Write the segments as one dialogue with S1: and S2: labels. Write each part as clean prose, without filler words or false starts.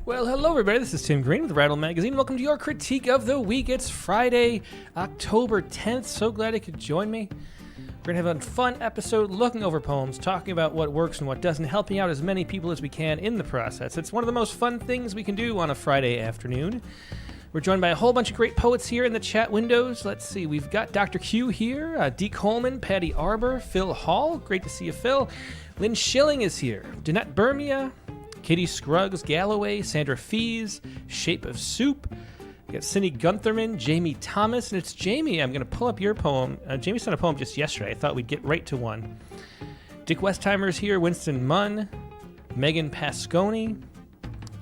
S1: Well, hello everybody, this is Tim Green with Rattle Magazine. Welcome to your critique of the week. It's Friday, October 10th. So glad you could join me. We're going to have a fun episode looking over poems, talking about what works and what doesn't, helping out as many people as we can in the process. It's one of the most fun things we can do on a Friday afternoon. We're joined by a whole bunch of great poets here in the chat windows. Let's see, we've got Dr. Q here, Dee Coleman, Patty Arbor, Phil Hall. Great to see you, Phil. Lynn Schilling is here. Danette Bermia, Katie Scruggs Galloway, Sandra Fees, Shape of Soup. We got Cindy Guntherman, Jamie Thomas, and it's Jamie. I'm going to pull up your poem. Jamie sent a poem just yesterday. I thought we'd get right to one. Dick Westheimer's here, Winston Munn, Megan Pasconi,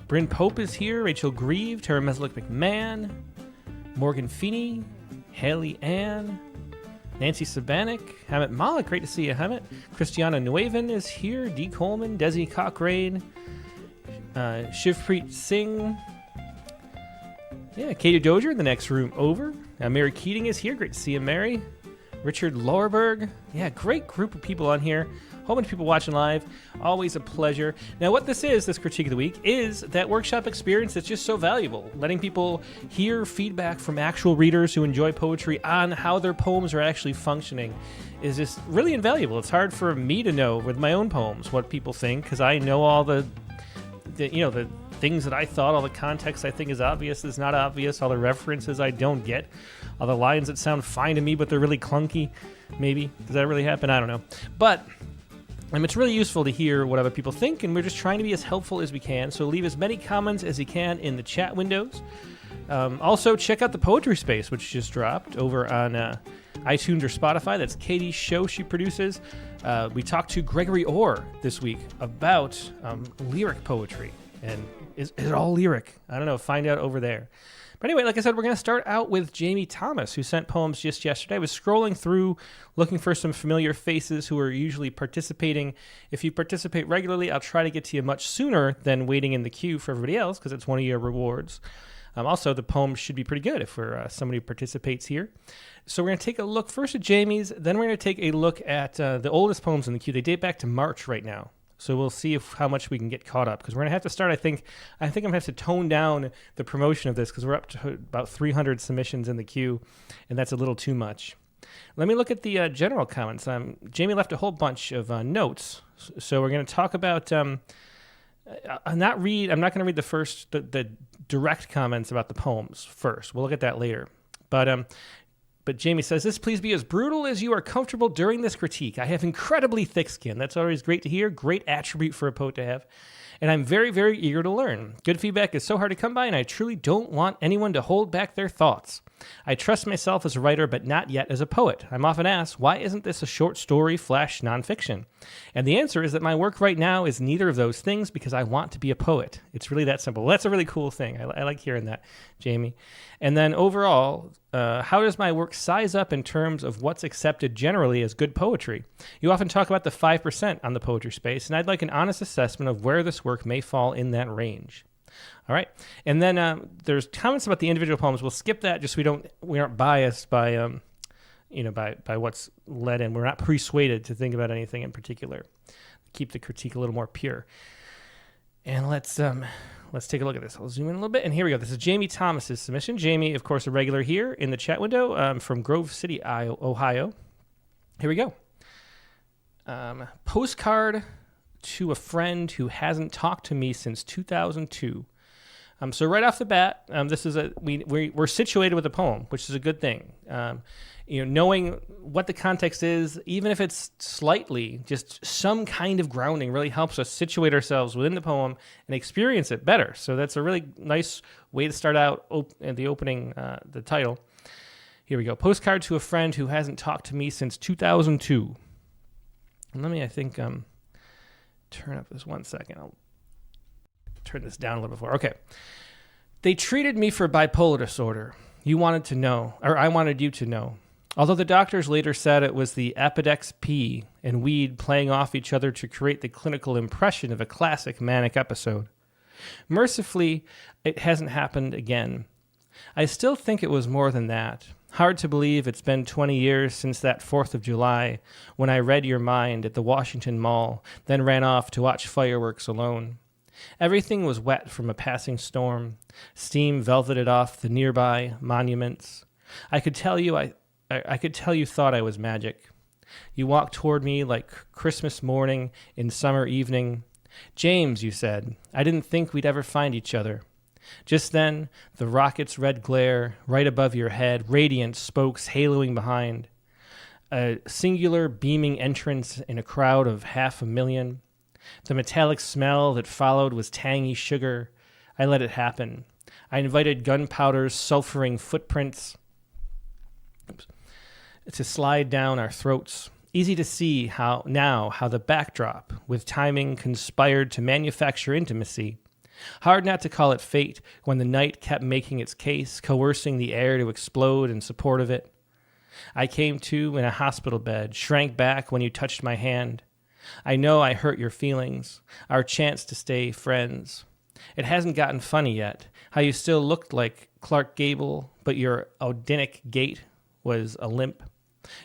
S1: Bryn Pope is here, Rachel Grieve, Tara Meslick McMahon, Morgan Feeney, Haley Ann, Nancy Sabanik, Hammett Malik, great to see you, Hammett. Christiana Nueven is here, Dee Coleman, Desi Cochrane, Shivpreet Singh. Yeah, Katie Dozier in the next room over. Mary Keating is here. Great to see you, Mary. Richard Lowerberg. Yeah, great group of people on here. Whole bunch of people watching live. Always a pleasure. Now, what this is, this critique of the week, is that workshop experience that's just so valuable. Letting people hear feedback from actual readers who enjoy poetry on how their poems are actually functioning is just really invaluable. It's hard for me to know with my own poems what people think, because I know all the things that I thought, all the context I think is obvious is not obvious, all the references I don't get, all the lines that sound fine to me but they're really clunky. Maybe. Does that really happen? I don't know. But it's really useful to hear what other people think, and we're just trying to be as helpful as we can. So leave as many comments as you can in the chat windows. Also, check out the Poetry Space, which just dropped over on iTunes or Spotify. That's Katie's show she produces. We talked to Gregory Orr this week about lyric poetry. And is it all lyric? I don't know. Find out over there. But anyway, like I said, we're going to start out with Jamie Thomas, who sent poems just yesterday. I was scrolling through, looking for some familiar faces who are usually participating. If you participate regularly, I'll try to get to you much sooner than waiting in the queue for everybody else, because it's one of your rewards. Also, the poem should be pretty good if we're somebody who participates here. So we're going to take a look first at Jamie's, then we're going to take a look at the oldest poems in the queue. They date back to March right now. So we'll see how much we can get caught up, because we're going to have to start, I think I'm going to have to tone down the promotion of this, because we're up to about 300 submissions in the queue, and that's a little too much. Let me look at the general comments. Jamie left a whole bunch of notes, so we're going to talk about... I'm not going to read the direct comments about the poems first. We'll look at that later. But Jamie says, "This please be as brutal as you are comfortable during this critique. I have incredibly thick skin." That's always great to hear. Great attribute for a poet to have. "And I'm very, very eager to learn. Good feedback is so hard to come by, and I truly don't want anyone to hold back their thoughts. I trust myself as a writer, but not yet as a poet. I'm often asked, why isn't this a short story / nonfiction? And the answer is that my work right now is neither of those things, because I want to be a poet. It's really that simple." Well, that's a really cool thing. I like hearing that, Jamie. And then overall, how does my work size up in terms of what's accepted generally as good poetry? You often talk about the 5% on the Poetry Space, and I'd like an honest assessment of where this work may fall in that range. All right. And then there's comments about the individual poems. We'll skip that just so we aren't biased by what's led in. We're not persuaded to think about anything in particular. Keep the critique a little more pure. And let's take a look at this. I'll zoom in a little bit. And here we go. This is Jamie Thomas's submission. Jamie, of course, a regular here in the chat window from Grove City, Ohio. Here we go. Postcard to a friend who hasn't talked to me since 2002. So right off the bat, this is we're situated with a poem, which is a good thing. Knowing what the context is, even if it's slightly, just some kind of grounding really helps us situate ourselves within the poem and experience it better. So that's a really nice way to start out the opening, the title. Here we go. Postcard to a friend who hasn't talked to me since 2002. And let me, turn up this 1 second. I'll turn this down a little bit more. Okay. "They treated me for bipolar disorder. You wanted to know, or I wanted you to know. Although the doctors later said it was the Apodex P and weed playing off each other to create the clinical impression of a classic manic episode. Mercifully, it hasn't happened again. I still think it was more than that. Hard to believe it's been 20 years since that 4th of July when I read your mind at the Washington Mall, then ran off to watch fireworks alone. Everything was wet from a passing storm. Steam velveted off the nearby monuments. I could tell you thought I was magic. You walked toward me like Christmas morning in summer evening. James, you said, I didn't think we'd ever find each other. Just then, the rocket's red glare right above your head, radiant spokes haloing behind. A singular beaming entrance in a crowd of 500,000. The metallic smell that followed was tangy sugar. I let it happen. I invited gunpowder's sulfuring footprints to slide down our throats. Easy to see how the backdrop, with timing, conspired to manufacture intimacy. Hard not to call it fate when the night kept making its case, coercing the air to explode in support of it. I came to in a hospital bed, shrank back when you touched my hand. I know I hurt your feelings, our chance to stay friends. It hasn't gotten funny yet, how you still looked like Clark Gable, but your Odinic gait was a limp.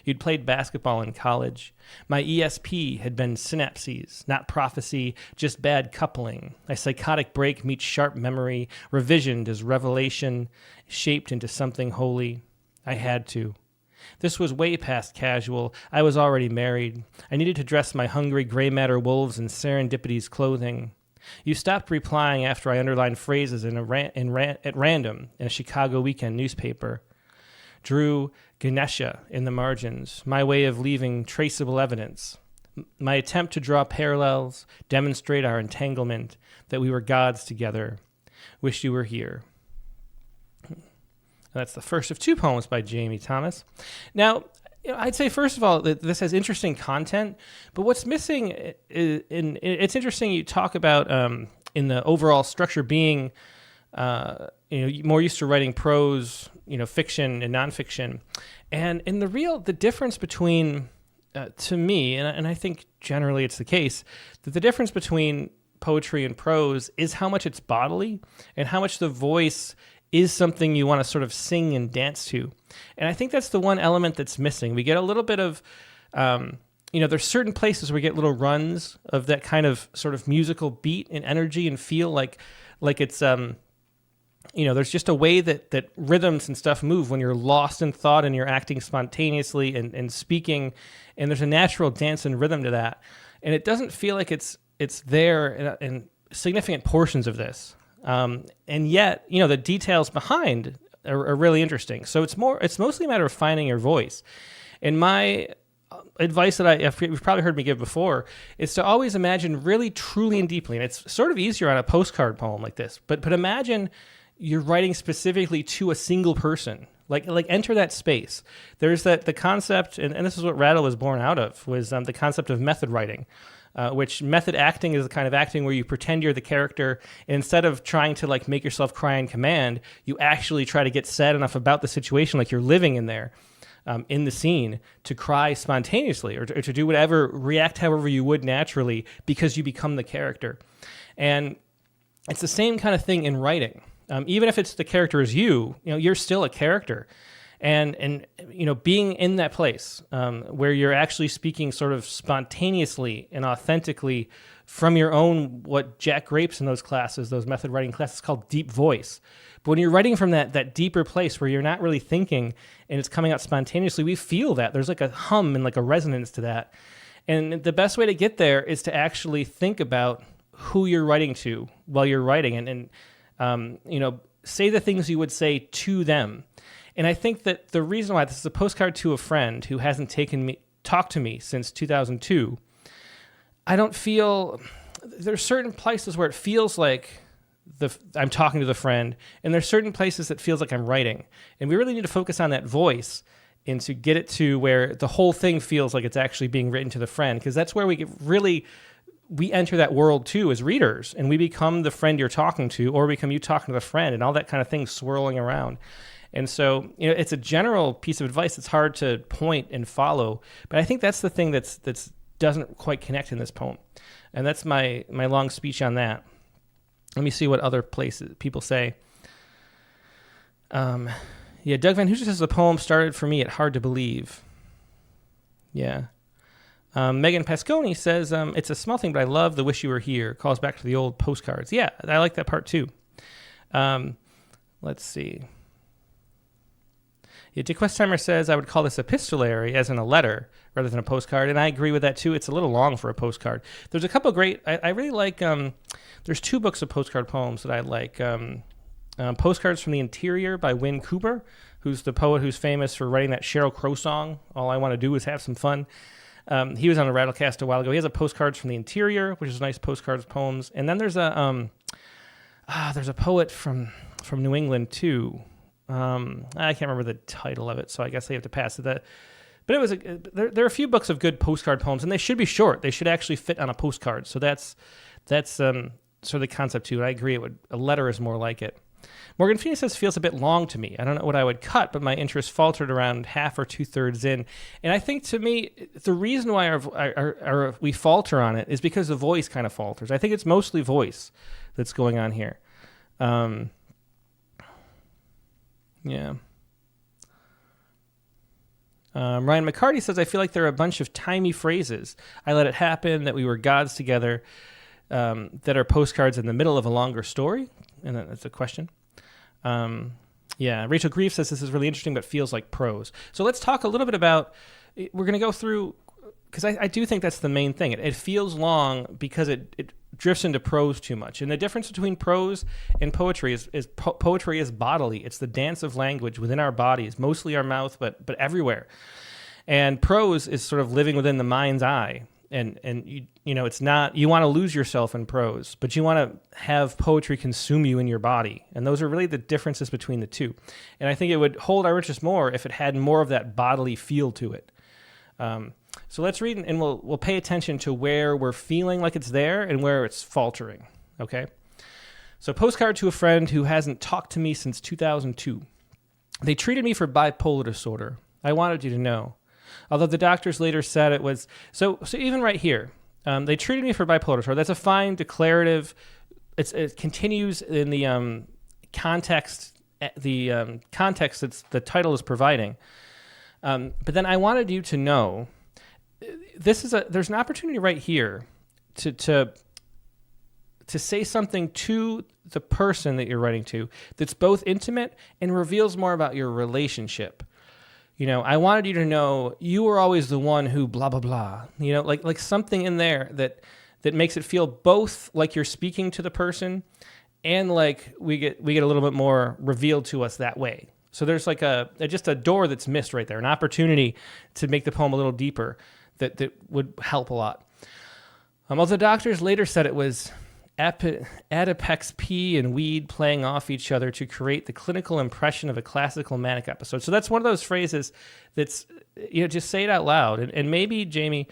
S1: You'd played basketball in college. My ESP had been synapses, not prophecy, just bad coupling. A psychotic break meets sharp memory, revisioned as revelation, shaped into something holy. I had to. This was way past casual. I was already married. I needed to dress my hungry gray matter wolves in serendipity's clothing. You stopped replying after I underlined phrases at random in a Chicago weekend newspaper. Drew Ganesha in the margins, my way of leaving traceable evidence. My attempt to draw parallels, demonstrate our entanglement, that we were gods together. Wish you were here. That's the first of two poems by Jamie Thomas. Now, I'd say, first of all, that this has interesting content, but what's missing, it's interesting you talk about in the overall structure being more used to writing prose, fiction and nonfiction. And in the difference between, to me, and I think generally it's the case, that the difference between poetry and prose is how much it's bodily and how much the voice is something you want to sort of sing and dance to. And I think that's the one element that's missing. We get a little bit of, there's certain places where we get little runs of that kind of sort of musical beat and energy and feel like it's, there's just a way that rhythms and stuff move when you're lost in thought and you're acting spontaneously and speaking, and there's a natural dance and rhythm to that. And it doesn't feel like it's there in significant portions of this. And yet, the details behind are really interesting. So it's mostly a matter of finding your voice. And my advice that you've probably heard me give before is to always imagine really, truly, and deeply. And it's sort of easier on a postcard poem like this, but imagine you're writing specifically to a single person. Like enter that space. There's the concept, and this is what Rattle was born out of, was the concept of method writing. Which method acting is the kind of acting where you pretend you're the character, and instead of trying to make yourself cry in command, you actually try to get sad enough about the situation, like you're living in there, in the scene, to cry spontaneously or to do whatever, react however you would naturally, because you become the character. And it's the same kind of thing in writing. Even if it's the character is you're still a character. And being in that place where you're actually speaking sort of spontaneously and authentically from your own, what Jack Grapes in those classes, those method writing classes, called deep voice. But when you're writing from that deeper place where you're not really thinking and it's coming out spontaneously, we feel that. There's like a hum and like a resonance to that. And the best way to get there is to actually think about who you're writing to while you're writing and say the things you would say to them. And I think that the reason why this is a postcard to a friend who hasn't talked to me since 2002, I don't feel, there's certain places where it feels like I'm talking to the friend, and there's certain places that feels like I'm writing. And we really need to focus on that voice and to get it to where the whole thing feels like it's actually being written to the friend, because that's where we enter that world too as readers, and we become the friend you're talking to, or become you talking to the friend, and all that kind of thing swirling around. And so, it's a general piece of advice that's hard to point and follow, but I think that's the thing that's doesn't quite connect in this poem. And that's my long speech on that. Let me see what other places people say. Doug Van Hooser says the poem started for me at Hard to Believe. Yeah. Megan Pasconi says, it's a small thing, but I love the wish you were here. Calls back to the old postcards. Yeah, I like that part too. Let's see. Yeah, Dick Westheimer says, I would call this epistolary, as in a letter, rather than a postcard. And I agree with that too. It's a little long for a postcard. There's a couple great, I really like, there's 2 books of postcard poems that I like. Postcards from the Interior by Wynn Cooper, who's the poet who's famous for writing that Sheryl Crow song, All I Want to Do Is Have Some Fun. He was on a Rattlecast a while ago. He has a Postcards from the Interior, which is nice postcards poems. And then there's a poet from New England too. I can't remember the title of it, so I guess they have to pass it. But it was there are a few books of good postcard poems, and they should be short. They should actually fit on a postcard. So that's sort of the concept too. And I agree, a letter is more like it. Morgan Phoenix says, feels a bit long to me. I don't know what I would cut, but my interest faltered around half or 2/3 in. And I think, to me, the reason why we falter on it is because the voice kind of falters. I think it's mostly voice that's going on here. Yeah. Ryan McCarty says, I feel like there are a bunch of timey phrases. I let it happen, that we were gods together, that are postcards in the middle of a longer story. And that's a question. Yeah, Rachel Grief says this is really interesting, but feels like prose. So let's talk a little bit about, we're going to go through, because I do think that's the main thing. It feels long because it drifts into prose too much. And the difference between prose and poetry is poetry is bodily. It's the dance of language within our bodies, mostly our mouth, but everywhere. And prose is sort of living within the mind's eye. And you know, it's not, you want to lose yourself in prose, but you want to have poetry consume you in your body. And those are really the differences between the two. And I think it would hold our interest more if it had more of that bodily feel to it. So let's read, and we'll pay attention to where we're feeling like it's there and where it's faltering, okay? So postcard to a friend who hasn't talked to me since 2002. They treated me for bipolar disorder. I wanted you to know. Although the doctors later said it was... So even right here, they treated me for bipolar disorder. That's a fine declarative. It continues in the context, context that the title is providing. But then I wanted you to know, there's an opportunity right here to say something to the person that you're writing to that's both intimate and reveals more about your relationship. You know, I wanted you to know you were always the one who blah, blah, blah. You know, like something in there that makes it feel both like you're speaking to the person and like we get a little bit more revealed to us that way. So there's like just a door that's missed right there, an opportunity to make the poem a little deeper that would help a lot. Although the doctors later said it was Adipex P and weed playing off each other to create the clinical impression of a classical manic episode. So that's one of those phrases that's, you know, just say it out loud. And maybe, Jamie,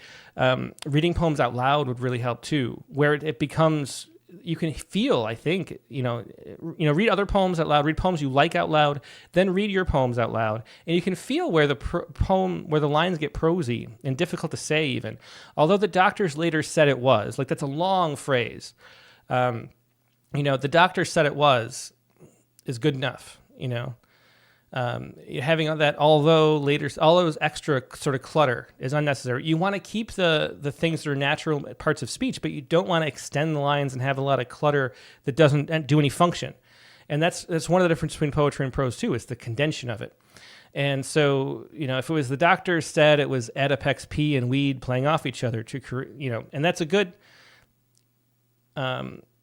S1: reading poems out loud would really help too, where it becomes, you can feel, I think, you know, read other poems out loud, read poems you like out loud, then read your poems out loud. And you can feel where the poem, where the lines get prosy and difficult to say even. Although the doctors later said it was, like that's a long phrase. You know, the doctor said it was is good enough, you know. Having that, although later, all those extra sort of clutter is unnecessary. You want to keep the things that are natural parts of speech, but you don't want to extend the lines and have a lot of clutter that doesn't do any function. And that's one of the differences between poetry and prose too, is the condension of it. And so, you know, if it was the doctor said it was Adipex P and weed playing off each other to, you know, and that's a good...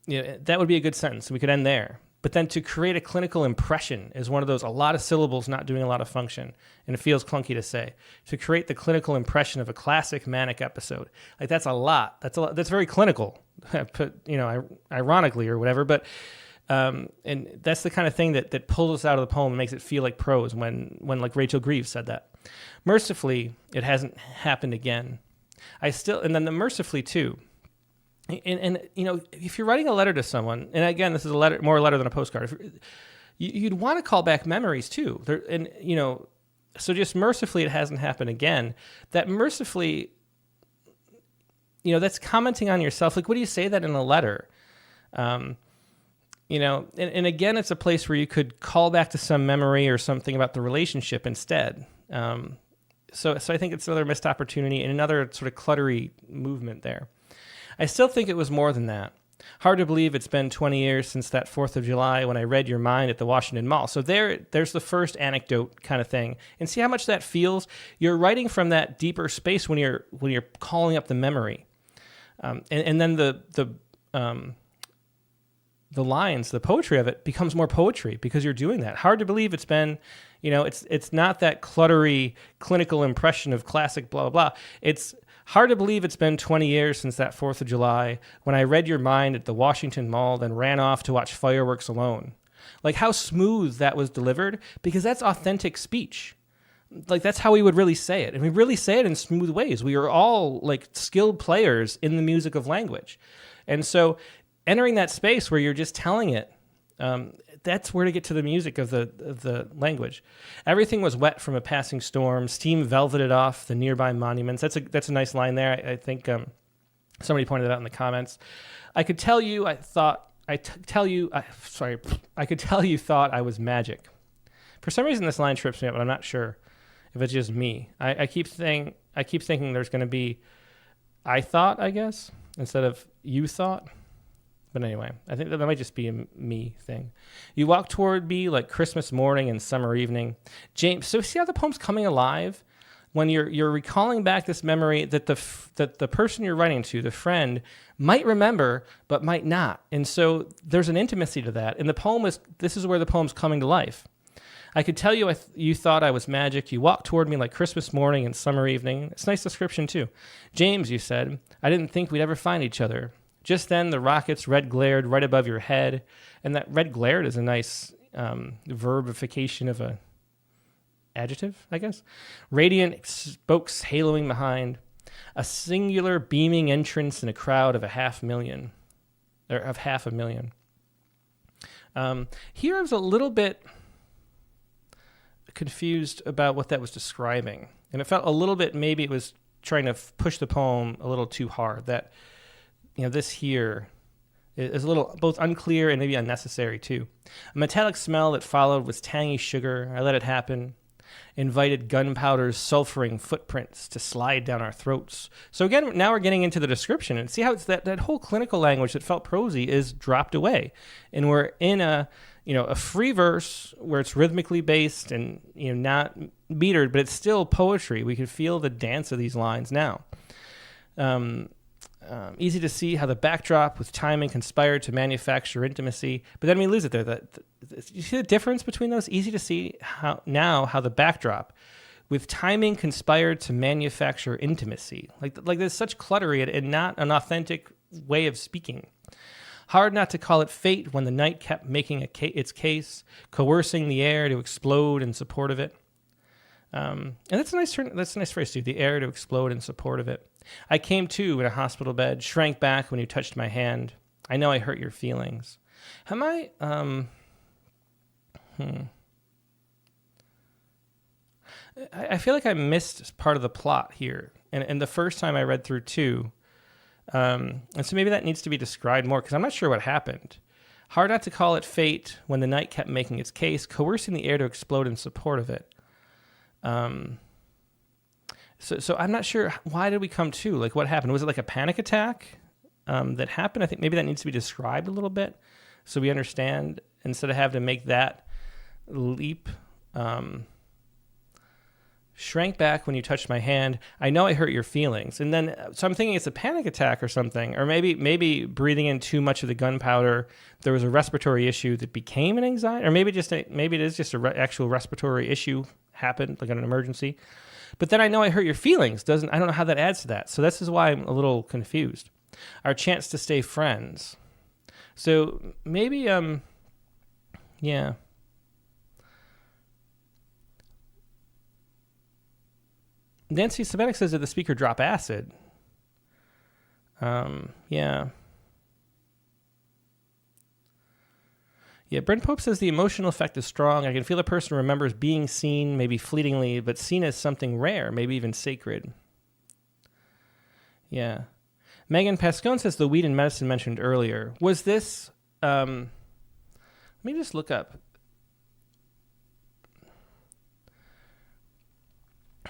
S1: you know, that would be a good sentence. We could end there. But then to create a clinical impression is one of those, a lot of syllables not doing a lot of function, and it feels clunky to say. To create the clinical impression of a classic manic episode. Like, that's a lot. That's very clinical, you know, ironically or whatever. But, and that's the kind of thing that pulls us out of the poem and makes it feel like prose when like Rachel Grieve said that. Mercifully, it hasn't happened again. And then the mercifully too. And you know, if you're writing a letter to someone, and again, this is more a letter than a postcard, you'd want to call back memories too. And you know, so just mercifully, it hasn't happened again. That mercifully, you know, that's commenting on yourself. Like, what do you say that in a letter? You know, and again, it's a place where you could call back to some memory or something about the relationship instead. I think it's another missed opportunity and another sort of cluttery movement there. I still think it was more than that. Hard to believe it's been 20 years since that 4th of July when I read your mind at the Washington Mall. So there's the first anecdote kind of thing. And see how much that feels? You're writing from that deeper space when you're calling up the memory. And then the lines, the poetry of it becomes more poetry because you're doing that. Hard to believe it's been, it's not that cluttery clinical impression of classic blah, blah, blah. It's hard to believe it's been 20 years since that 4th of July when I read your mind at the Washington Mall, then ran off to watch fireworks alone. Like how smooth that was delivered, because that's authentic speech. Like that's how we would really say it. And we really say it in smooth ways. We are all like skilled players in the music of language. And so entering that space where you're just telling it, that's where to get to the music of the language. Everything was wet from a passing storm. Steam velveted off the nearby monuments. That's a nice line there. I think somebody pointed it out in the comments. I could tell you thought I was magic. For some reason, this line trips me up, but I'm not sure if it's just me. I keep thinking there's going to be I thought, I guess, instead of you thought. But anyway, I think that might just be a me thing. You walk toward me like Christmas morning and summer evening. James, so see how the poem's coming alive? When you're recalling back this memory that the person you're writing to, the friend, might remember but might not. And so there's an intimacy to that. And this is where the poem's coming to life. I could tell you you thought I was magic. You walked toward me like Christmas morning and summer evening. It's a nice description too. James, you said, I didn't think we'd ever find each other. Just then, the rockets red glared right above your head. And that red glared is a nice verbification of a adjective, I guess. Radiant spokes haloing behind. A singular beaming entrance in a crowd of half a million. Here I was a little bit confused about what that was describing. And it felt a little bit, maybe it was trying to push the poem a little too hard. That this here is a little both unclear and maybe unnecessary too. A metallic smell that followed was tangy sugar. I let it happen. Invited gunpowder's sulfuring footprints to slide down our throats. So again, now we're getting into the description and see how it's that whole clinical language that felt prosy is dropped away. And we're in a free verse where it's rhythmically based and not metered, but it's still poetry. We can feel the dance of these lines now. Easy to see how the backdrop with timing conspired to manufacture intimacy, but then we lose it there. You see the difference between those? Easy to see how the backdrop with timing conspired to manufacture intimacy. Like there's such cluttery and not an authentic way of speaking. Hard not to call it fate when the night kept making its case, coercing the air to explode in support of it. And that's a nice phrase too, the air to explode in support of it. I came to in a hospital bed, shrank back when you touched my hand. I know I hurt your feelings. Am I, I feel like I missed part of the plot here. And the first time I read through two, and so maybe that needs to be described more because I'm not sure what happened. Hard not to call it fate when the night kept making its case, coercing the air to explode in support of it. So I'm not sure, why did we come to? Like, what happened? Was it like a panic attack that happened? I think maybe that needs to be described a little bit so we understand instead of having to make that leap. Shrank back when you touched my hand. I know I hurt your feelings. And then, so I'm thinking it's a panic attack or something, or maybe breathing in too much of the gunpowder. There was a respiratory issue that became an anxiety, or maybe it is just a actual respiratory issue happened, like an emergency. But then I know I hurt your feelings. I don't know how that adds to that. So this is why I'm a little confused. Our chance to stay friends. So maybe, yeah. Nancy Sabatic says that the speaker drop acid. Yeah. Yeah, Brent Pope says the emotional effect is strong. I can feel the person remembers being seen, maybe fleetingly, but seen as something rare, maybe even sacred. Yeah. Megan Pascone says the weed and medicine mentioned earlier. Was this... let me just look up.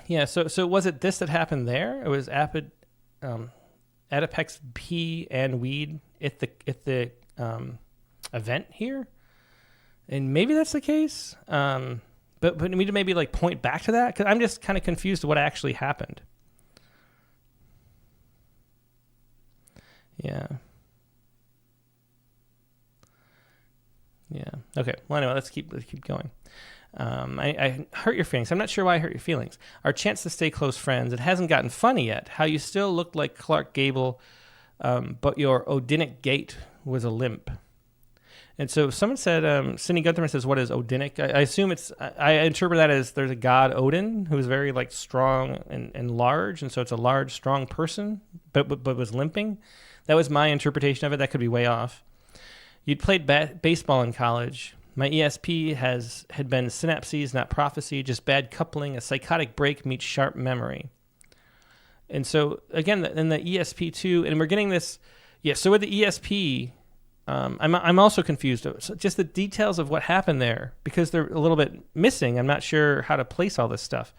S1: Yeah. So was it this that happened there? It was Adipex P and weed at the event here, and maybe that's the case. But we need to maybe like point back to that, because I'm just kind of confused to what actually happened. Yeah. Yeah. Okay. Well, anyway, let's keep going. I hurt your feelings. I'm not sure why I hurt your feelings. Our chance to stay close friends. It hasn't gotten funny yet. How you still looked like Clark Gable, but your Odinic gait was a limp. And so someone said, Cindy Guntherman says, what is Odinic? I assume I interpret that as there's a god Odin who is very like strong and large. And so it's a large, strong person, but was limping. That was my interpretation of it. That could be way off. You'd played baseball in college. My ESP had been synapses, not prophecy, just bad coupling, a psychotic break meets sharp memory. And so, again, in the ESP2, and we're getting this, so with the ESP, I'm also confused. So just the details of what happened there, because they're a little bit missing. I'm not sure how to place all this stuff.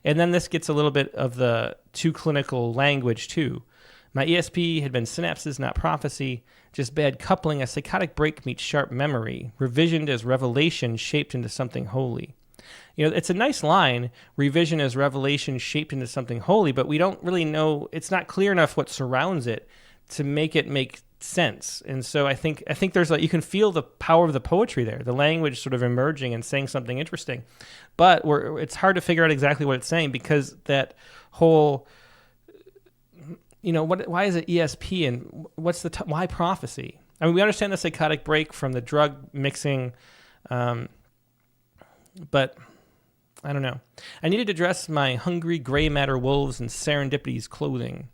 S1: And then this gets a little bit of the too clinical language, too. My ESP had been synapses, not prophecy, just bad coupling, a psychotic break meets sharp memory, revisioned as revelation shaped into something holy. It's a nice line, revision as revelation shaped into something holy, but we don't really know, it's not clear enough what surrounds it to make it make sense. And so I think there's you can feel the power of the poetry there, the language sort of emerging and saying something interesting. But it's hard to figure out exactly what it's saying, because that whole... why is it ESP, and what's why prophecy? I mean, we understand the psychotic break from the drug mixing, but I don't know. I needed to dress my hungry gray matter wolves in serendipity's clothing.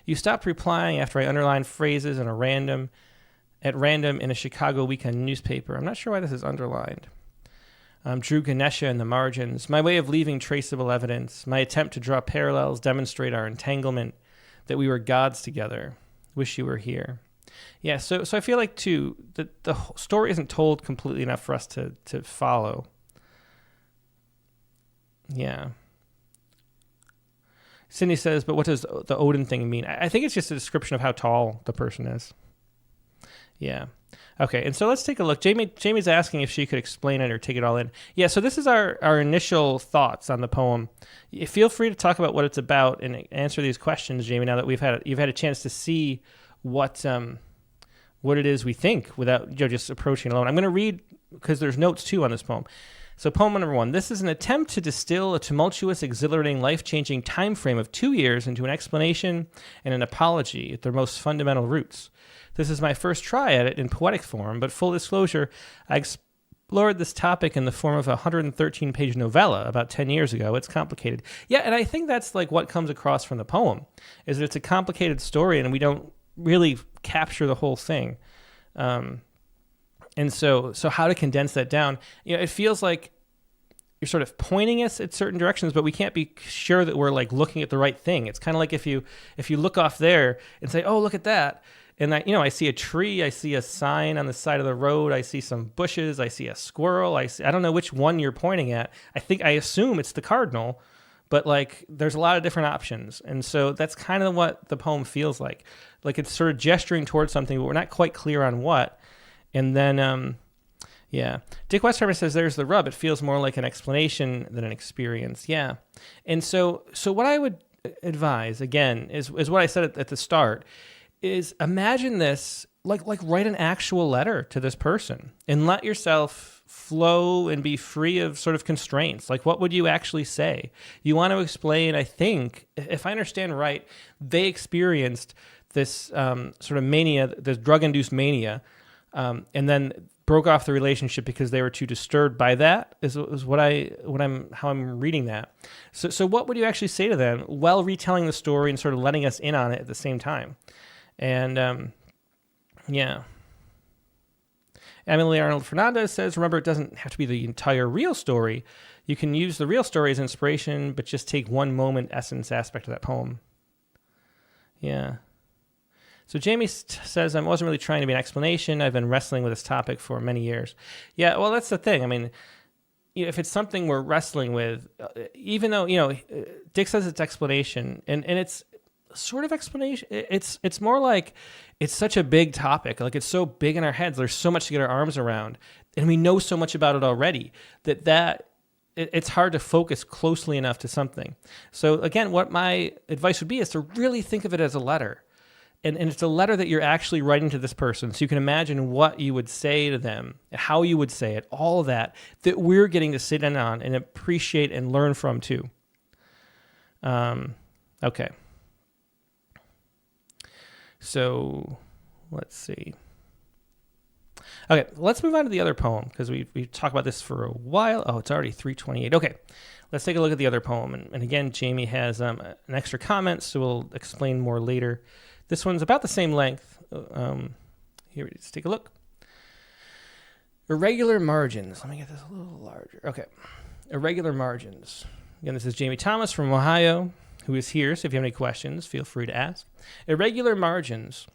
S1: You stopped replying after I underlined phrases at random in a Chicago weekend newspaper. I'm not sure why this is underlined. Drew Ganesha in the margins. My way of leaving traceable evidence. My attempt to draw parallels, demonstrate our entanglement, that we were gods together. Wish you were here. Yeah, so I feel like, too, that the story isn't told completely enough for us to follow. Yeah. Cindy says, but what does the Odin thing mean? I think it's just a description of how tall the person is. Yeah. Okay, and so let's take a look. Jamie's asking if she could explain it or take it all in. Yeah, so this is our initial thoughts on the poem. Feel free to talk about what it's about and answer these questions, Jamie, now that you've had a chance to see what it is we think without just approaching it alone. I'm going to read, because there's notes, too, on this poem. So poem number 1, this is an attempt to distill a tumultuous, exhilarating, life-changing time frame of 2 years into an explanation and an apology at their most fundamental roots. This is my first try at it in poetic form, but full disclosure, I explored this topic in the form of a 113-page novella about 10 years ago. It's complicated. Yeah, and I think that's like what comes across from the poem, is that it's a complicated story and we don't really capture the whole thing. And so how to condense that down? It feels like you're sort of pointing us at certain directions, but we can't be sure that we're like looking at the right thing. It's kind of like if you look off there and say, "Oh, look at that," and I see a tree, I see a sign on the side of the road, I see some bushes, I see a squirrel, I don't know which one you're pointing at. I assume it's the cardinal, but like there's a lot of different options, and so that's kind of what the poem feels like. Like it's sort of gesturing towards something, but we're not quite clear on what. And then, Dick Westerman says, there's the rub. It feels more like an explanation than an experience. Yeah. And so what I would advise, again, is what I said at the start, is imagine this, like write an actual letter to this person and let yourself flow and be free of sort of constraints. Like, what would you actually say? You want to explain, I think, if I understand right, they experienced this sort of mania, this drug-induced mania, and then broke off the relationship because they were too disturbed by that, is how I'm reading that. So what would you actually say to them while retelling the story and sort of letting us in on it at the same time? And Emily Arnold Fernandez says, remember, it doesn't have to be the entire real story. You can use the real story as inspiration, but just take one moment essence aspect of that poem. Yeah. So Jamie says, I wasn't really trying to be an explanation. I've been wrestling with this topic for many years. Yeah, well, that's the thing. I mean, if it's something we're wrestling with, even though, Dick says it's explanation, and it's sort of explanation. It's more like it's such a big topic. Like, it's so big in our heads. There's so much to get our arms around, and we know so much about it already that it's hard to focus closely enough to something. So again, what my advice would be is to really think of it as a letter. And it's a letter that you're actually writing to this person. So you can imagine what you would say to them, how you would say it, all of that we're getting to sit in on and appreciate and learn from too. Okay. So let's see. Okay, let's move on to the other poem, because we've talked about this for a while. Oh, it's already 3:28. Okay, let's take a look at the other poem. And again, Jamie has an extra comment, so we'll explain more later. This one's about the same length. Here, let's take a look. Irregular margins. Let me get this a little larger. Okay, irregular margins. Again, this is Jamie Thomas from Ohio, who is here, so if you have any questions, feel free to ask. Irregular margins.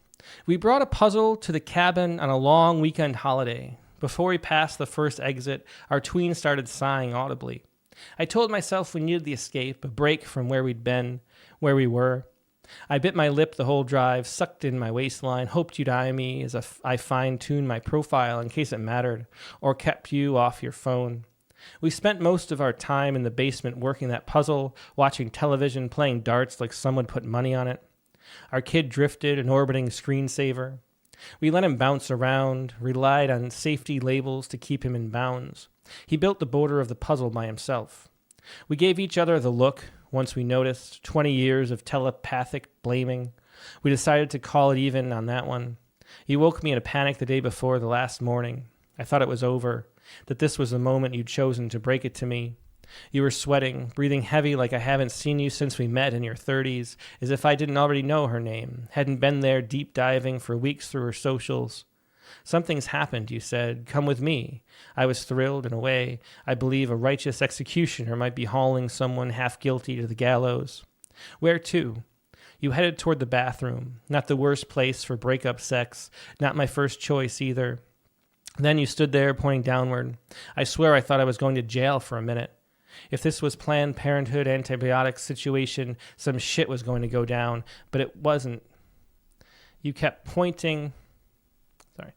S1: We brought a puzzle to the cabin on a long weekend holiday. Before we passed the first exit, our tween started sighing audibly. I told myself we needed the escape, a break from where we'd been, where we were. I bit my lip the whole drive, sucked in my waistline, hoped you'd eye me as I fine-tuned my profile in case it mattered, or kept you off your phone. We spent most of our time in the basement working that puzzle, watching television, playing darts like someone put money on it. Our kid drifted, an orbiting screensaver. We let him bounce around, relied on safety labels to keep him in bounds. He built the border of the puzzle by himself. We gave each other the look once we noticed 20 years of telepathic blaming. We decided to call it even on that one. You woke me in a panic the day before the last morning. I thought it was over, that this was the moment you'd chosen to break it to me. You were sweating, breathing heavy like I haven't seen you since we met in your 30s, as if I didn't already know her name, hadn't been there deep diving for weeks through her socials. Something's happened, you said. Come with me. I was thrilled in a way. I believe a righteous executioner might be hauling someone half guilty to the gallows. Where to? You headed toward the bathroom. Not the worst place for breakup sex. Not my first choice either. Then you stood there pointing downward. I swear I thought I was going to jail for a minute. If this was Planned Parenthood antibiotic situation, some shit was going to go down, but it wasn't. You kept pointing. Sorry.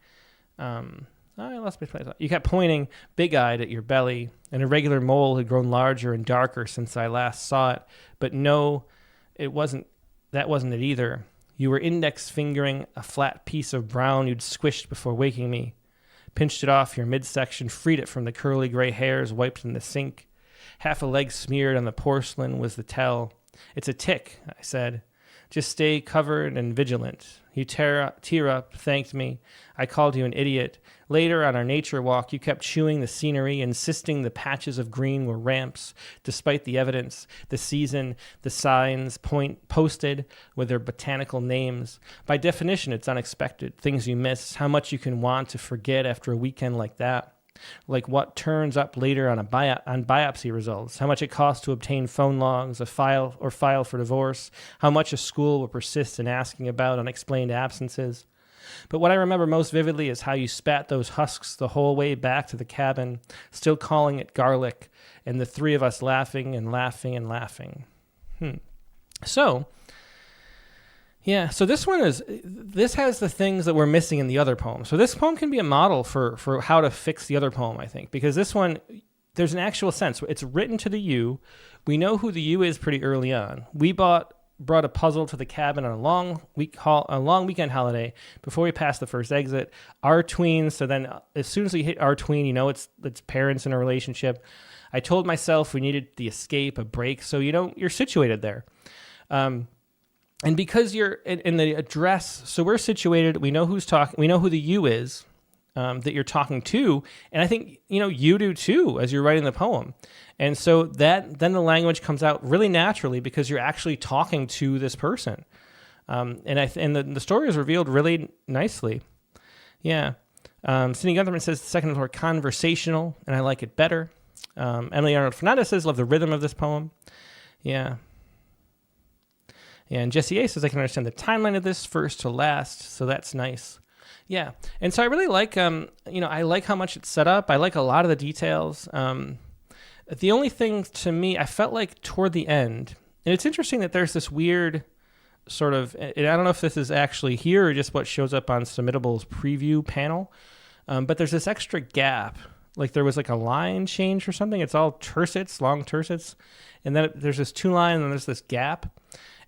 S1: I lost my place. You kept pointing, big-eyed, at your belly. An irregular mole had grown larger and darker since I last saw it. But no, it wasn't. That wasn't it either. You were index fingering a flat piece of brown you'd squished before waking me. Pinched it off your midsection, freed it from the curly gray hairs wiped in the sink. Half a leg smeared on the porcelain was the tell. It's a tick, I said. Just stay covered and vigilant. You tear up, thanked me. I called you an idiot. Later, on our nature walk, you kept chewing the scenery, insisting the patches of green were ramps, despite the evidence, the season, the signs posted with their botanical names. By definition, it's unexpected. Things you miss, how much you can want to forget after a weekend like that. Like what turns up later on biopsy results, how much it costs to obtain phone logs, file for divorce, how much a school will persist in asking about unexplained absences. But what I remember most vividly is how you spat those husks the whole way back to the cabin, still calling it garlic, and the three of us laughing and laughing and laughing. So this has the things that we're missing in the other poem. So this poem can be a model for how to fix the other poem, I think, because this one, there's an actual sense. It's written to the you. We know who the you is pretty early on. We brought a puzzle to the cabin on a long weekend holiday before we passed the first exit. Our tween, so then as soon as we hit our tween, it's parents in a relationship. I told myself we needed the escape, a break, so you're situated there. And because you're in the address, so we're situated, we know who's talking, we know who the you is that you're talking to, and I think, you do too as you're writing the poem. And so then the language comes out really naturally because you're actually talking to this person. And the story is revealed really nicely. Yeah. Sidney Guntherman says the second is more conversational, and I like it better. Emily Arnold Fernandez says, love the rhythm of this poem. Yeah. And Jesse A says, I can understand the timeline of this first to last, so that's nice. Yeah, and so I really like, I like how much it's set up. I like a lot of the details. The only thing to me, I felt like toward the end, and it's interesting that there's this weird sort of, and I don't know if this is actually here or just what shows up on Submittable's preview panel, but there's this extra gap. Like there was like a line change or something. It's all tercets, long tercets. And then there's this 2 line and then there's this gap.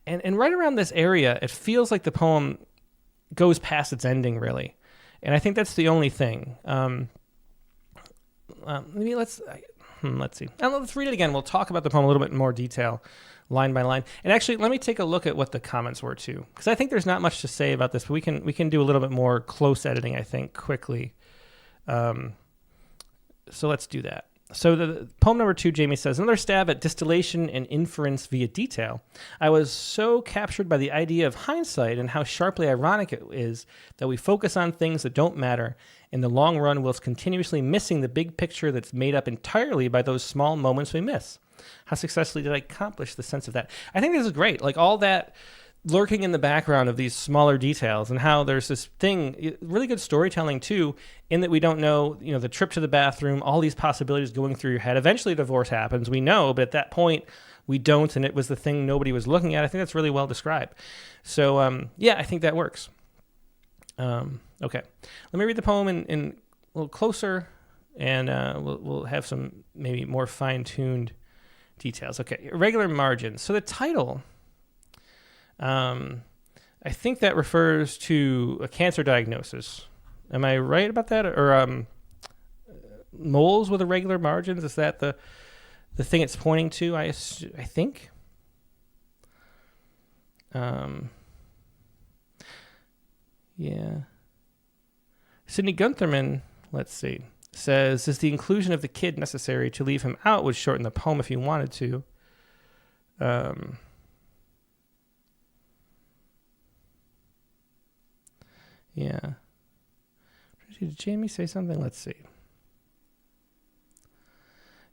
S1: And right around this area, it feels like the poem goes past its ending, really. And I think that's the only thing. Maybe let's see. Let's read it again. We'll talk about the poem a little bit in more detail, line by line. And actually, let me take a look at what the comments were too, because I think there's not much to say about this, but we can do a little bit more close editing, I think, quickly. So let's do that. So the poem number 2, Jamie says, another stab at distillation and inference via detail. I was so captured by the idea of hindsight and how sharply ironic it is that we focus on things that don't matter in the long run whilst continuously missing the big picture that's made up entirely by those small moments we miss. How successfully did I accomplish the sense of that? I think this is great. Like all that lurking in the background of these smaller details and how there's this thing, really good storytelling too, in that we don't know, the trip to the bathroom, all these possibilities going through your head. Eventually divorce happens, we know, but at that point we don't, and it was the thing nobody was looking at. I think that's really well described. So I think that works. Okay, let me read the poem in a little closer, and we'll have some maybe more fine-tuned details. Okay, irregular margins. So the title, I think that refers to a cancer diagnosis. Am I right about that? Or moles with irregular margins? Is that the thing it's pointing to? I think. Yeah. Sidney Guntherman, let's see, says, is the inclusion of the kid necessary? To leave him out would shorten the poem if you wanted to. Yeah. Did Jamie say something? Let's see.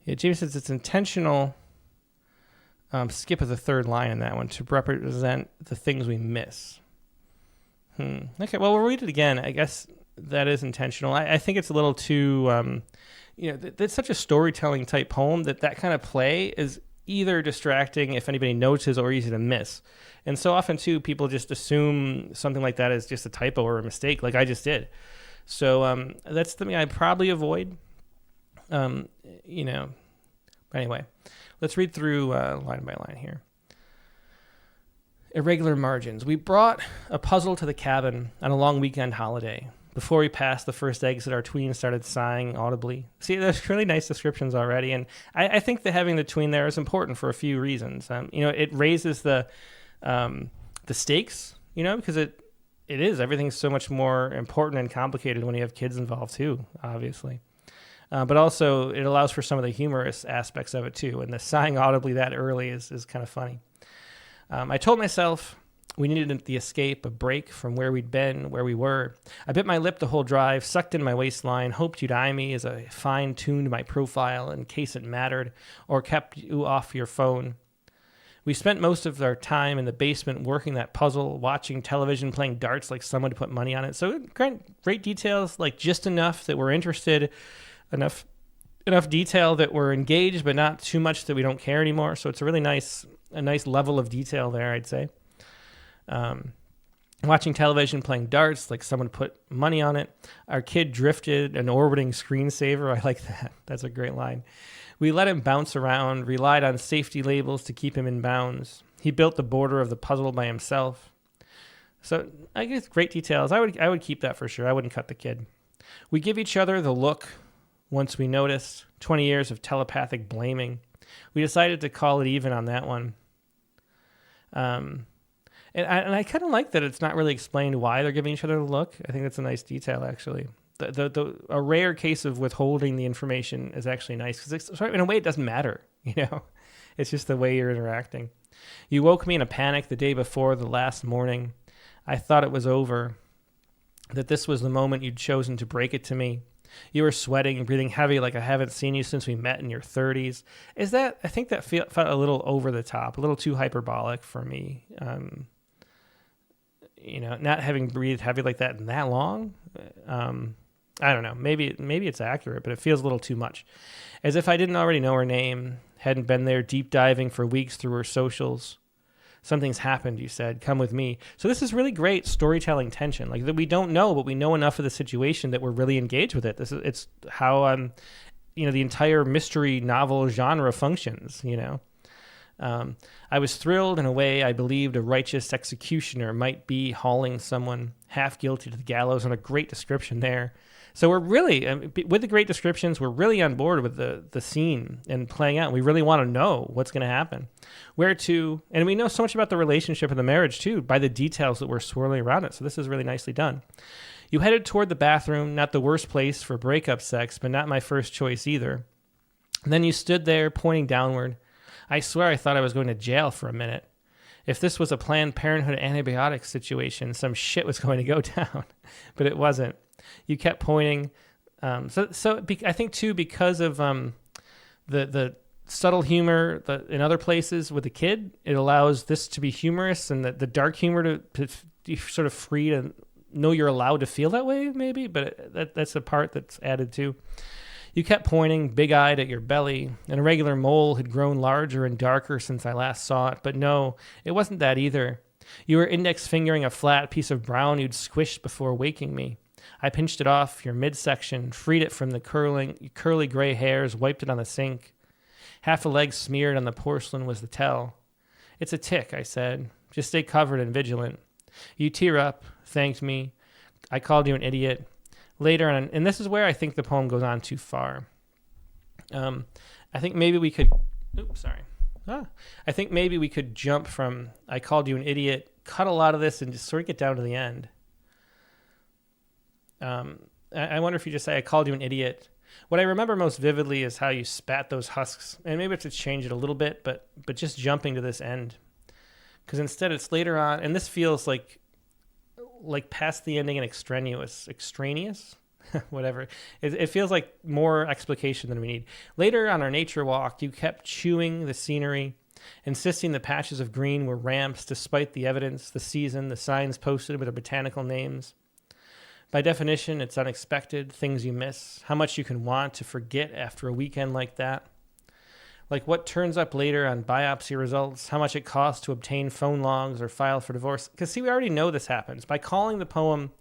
S1: Yeah, Jamie says it's intentional. Skip of the third line in that one to represent the things we miss. Okay, well, we'll read it again. I guess that is intentional. I think it's a little too, that's such a storytelling type poem that kind of play is either distracting if anybody notices or easy to miss. And so often, too, people just assume something like that is just a typo or a mistake, like I just did. So that's something I probably avoid, But anyway, let's read through line by line here. Irregular margins. We brought a puzzle to the cabin on a long weekend holiday. Before we passed the first exit, our tween started sighing audibly. See, there's really nice descriptions already, and I think that having the tween there is important for a few reasons. It raises the stakes, because it is. Everything's so much more important and complicated when you have kids involved too, obviously. But also, it allows for some of the humorous aspects of it too, and the sighing audibly that early is kind of funny. I told myself we needed the escape, a break from where we'd been, where we were. I bit my lip the whole drive, sucked in my waistline, hoped you'd eye me as I fine-tuned my profile in case it mattered, or kept you off your phone. We spent most of our time in the basement working that puzzle, watching television, playing darts like someone to put money on it. So great details, like just enough that we're interested, enough detail that we're engaged, but not too much that we don't care anymore. So it's a really nice level of detail there, I'd say. Watching television, playing darts, like someone put money on it. Our kid drifted an orbiting screensaver. I like that. That's a great line. We let him bounce around, relied on safety labels to keep him in bounds. He built the border of the puzzle by himself. So I guess great details. I would keep that for sure. I wouldn't cut the kid. We give each other the look once we noticed. 20 years of telepathic blaming. We decided to call it even on that one. And I kind of like that it's not really explained why they're giving each other the look. I think that's a nice detail, actually. A rare case of withholding the information is actually nice because in a way it doesn't matter, It's just the way you're interacting. You woke me in a panic the day before the last morning. I thought it was over, that this was the moment you'd chosen to break it to me. You were sweating and breathing heavy like I haven't seen you since we met in your 30s. I think that felt a little over the top, a little too hyperbolic for me. Not having breathed heavy like that in that long. I don't know. Maybe it's accurate, but it feels a little too much. As if I didn't already know her name, hadn't been there deep diving for weeks through her socials. Something's happened, you said. Come with me. So this is really great storytelling tension. Like that we don't know, but we know enough of the situation that we're really engaged with it. It's how the entire mystery novel genre functions, I was thrilled in a way I believed a righteous executioner might be hauling someone half guilty to the gallows, and a great description there. So we're really, with the great descriptions, we're really on board with the scene and playing out. We really want to know what's going to happen. Where to, and we know so much about the relationship and the marriage too, by the details that we're swirling around it. So this is really nicely done. You headed toward the bathroom, not the worst place for breakup sex, but not my first choice either. And then you stood there pointing downward. I swear I thought I was going to jail for a minute. If this was a Planned Parenthood antibiotic situation, some shit was going to go down, but it wasn't. You kept pointing. I think too, because of the subtle humor in other places with the kid, it allows this to be humorous, and the dark humor to be sort of free to know you're allowed to feel that way, maybe. But that's the part that's added too. You kept pointing, big-eyed at your belly, and a regular mole had grown larger and darker since I last saw it. But no, it wasn't that either. You were index-fingering a flat piece of brown you'd squished before waking me. I pinched it off your midsection, freed it from the curly gray hairs, wiped it on the sink. Half a leg smeared on the porcelain was the tell. It's a tick, I said. Just stay covered and vigilant. You tear up, thanked me. I called you an idiot. Later on, and this is where I think the poem goes on too far. I think maybe we could... Oops, sorry. I think maybe we could jump from I called you an idiot, cut a lot of this, and just sort of get down to the end. I wonder if you just say, I called you an idiot. What I remember most vividly is how you spat those husks, and maybe we have to change it a little bit, but just jumping to this end. Because instead it's later on, and this feels like past the ending and extraneous, whatever. It feels like more explication than we need. Later on our nature walk, you kept chewing the scenery, insisting the patches of green were ramps despite the evidence, the season, the signs posted with their botanical names. By definition, it's unexpected, things you miss, how much you can want to forget after a weekend like that. Like what turns up later on biopsy results, how much it costs to obtain phone logs or file for divorce. Because see, we already know this happens. By calling the poem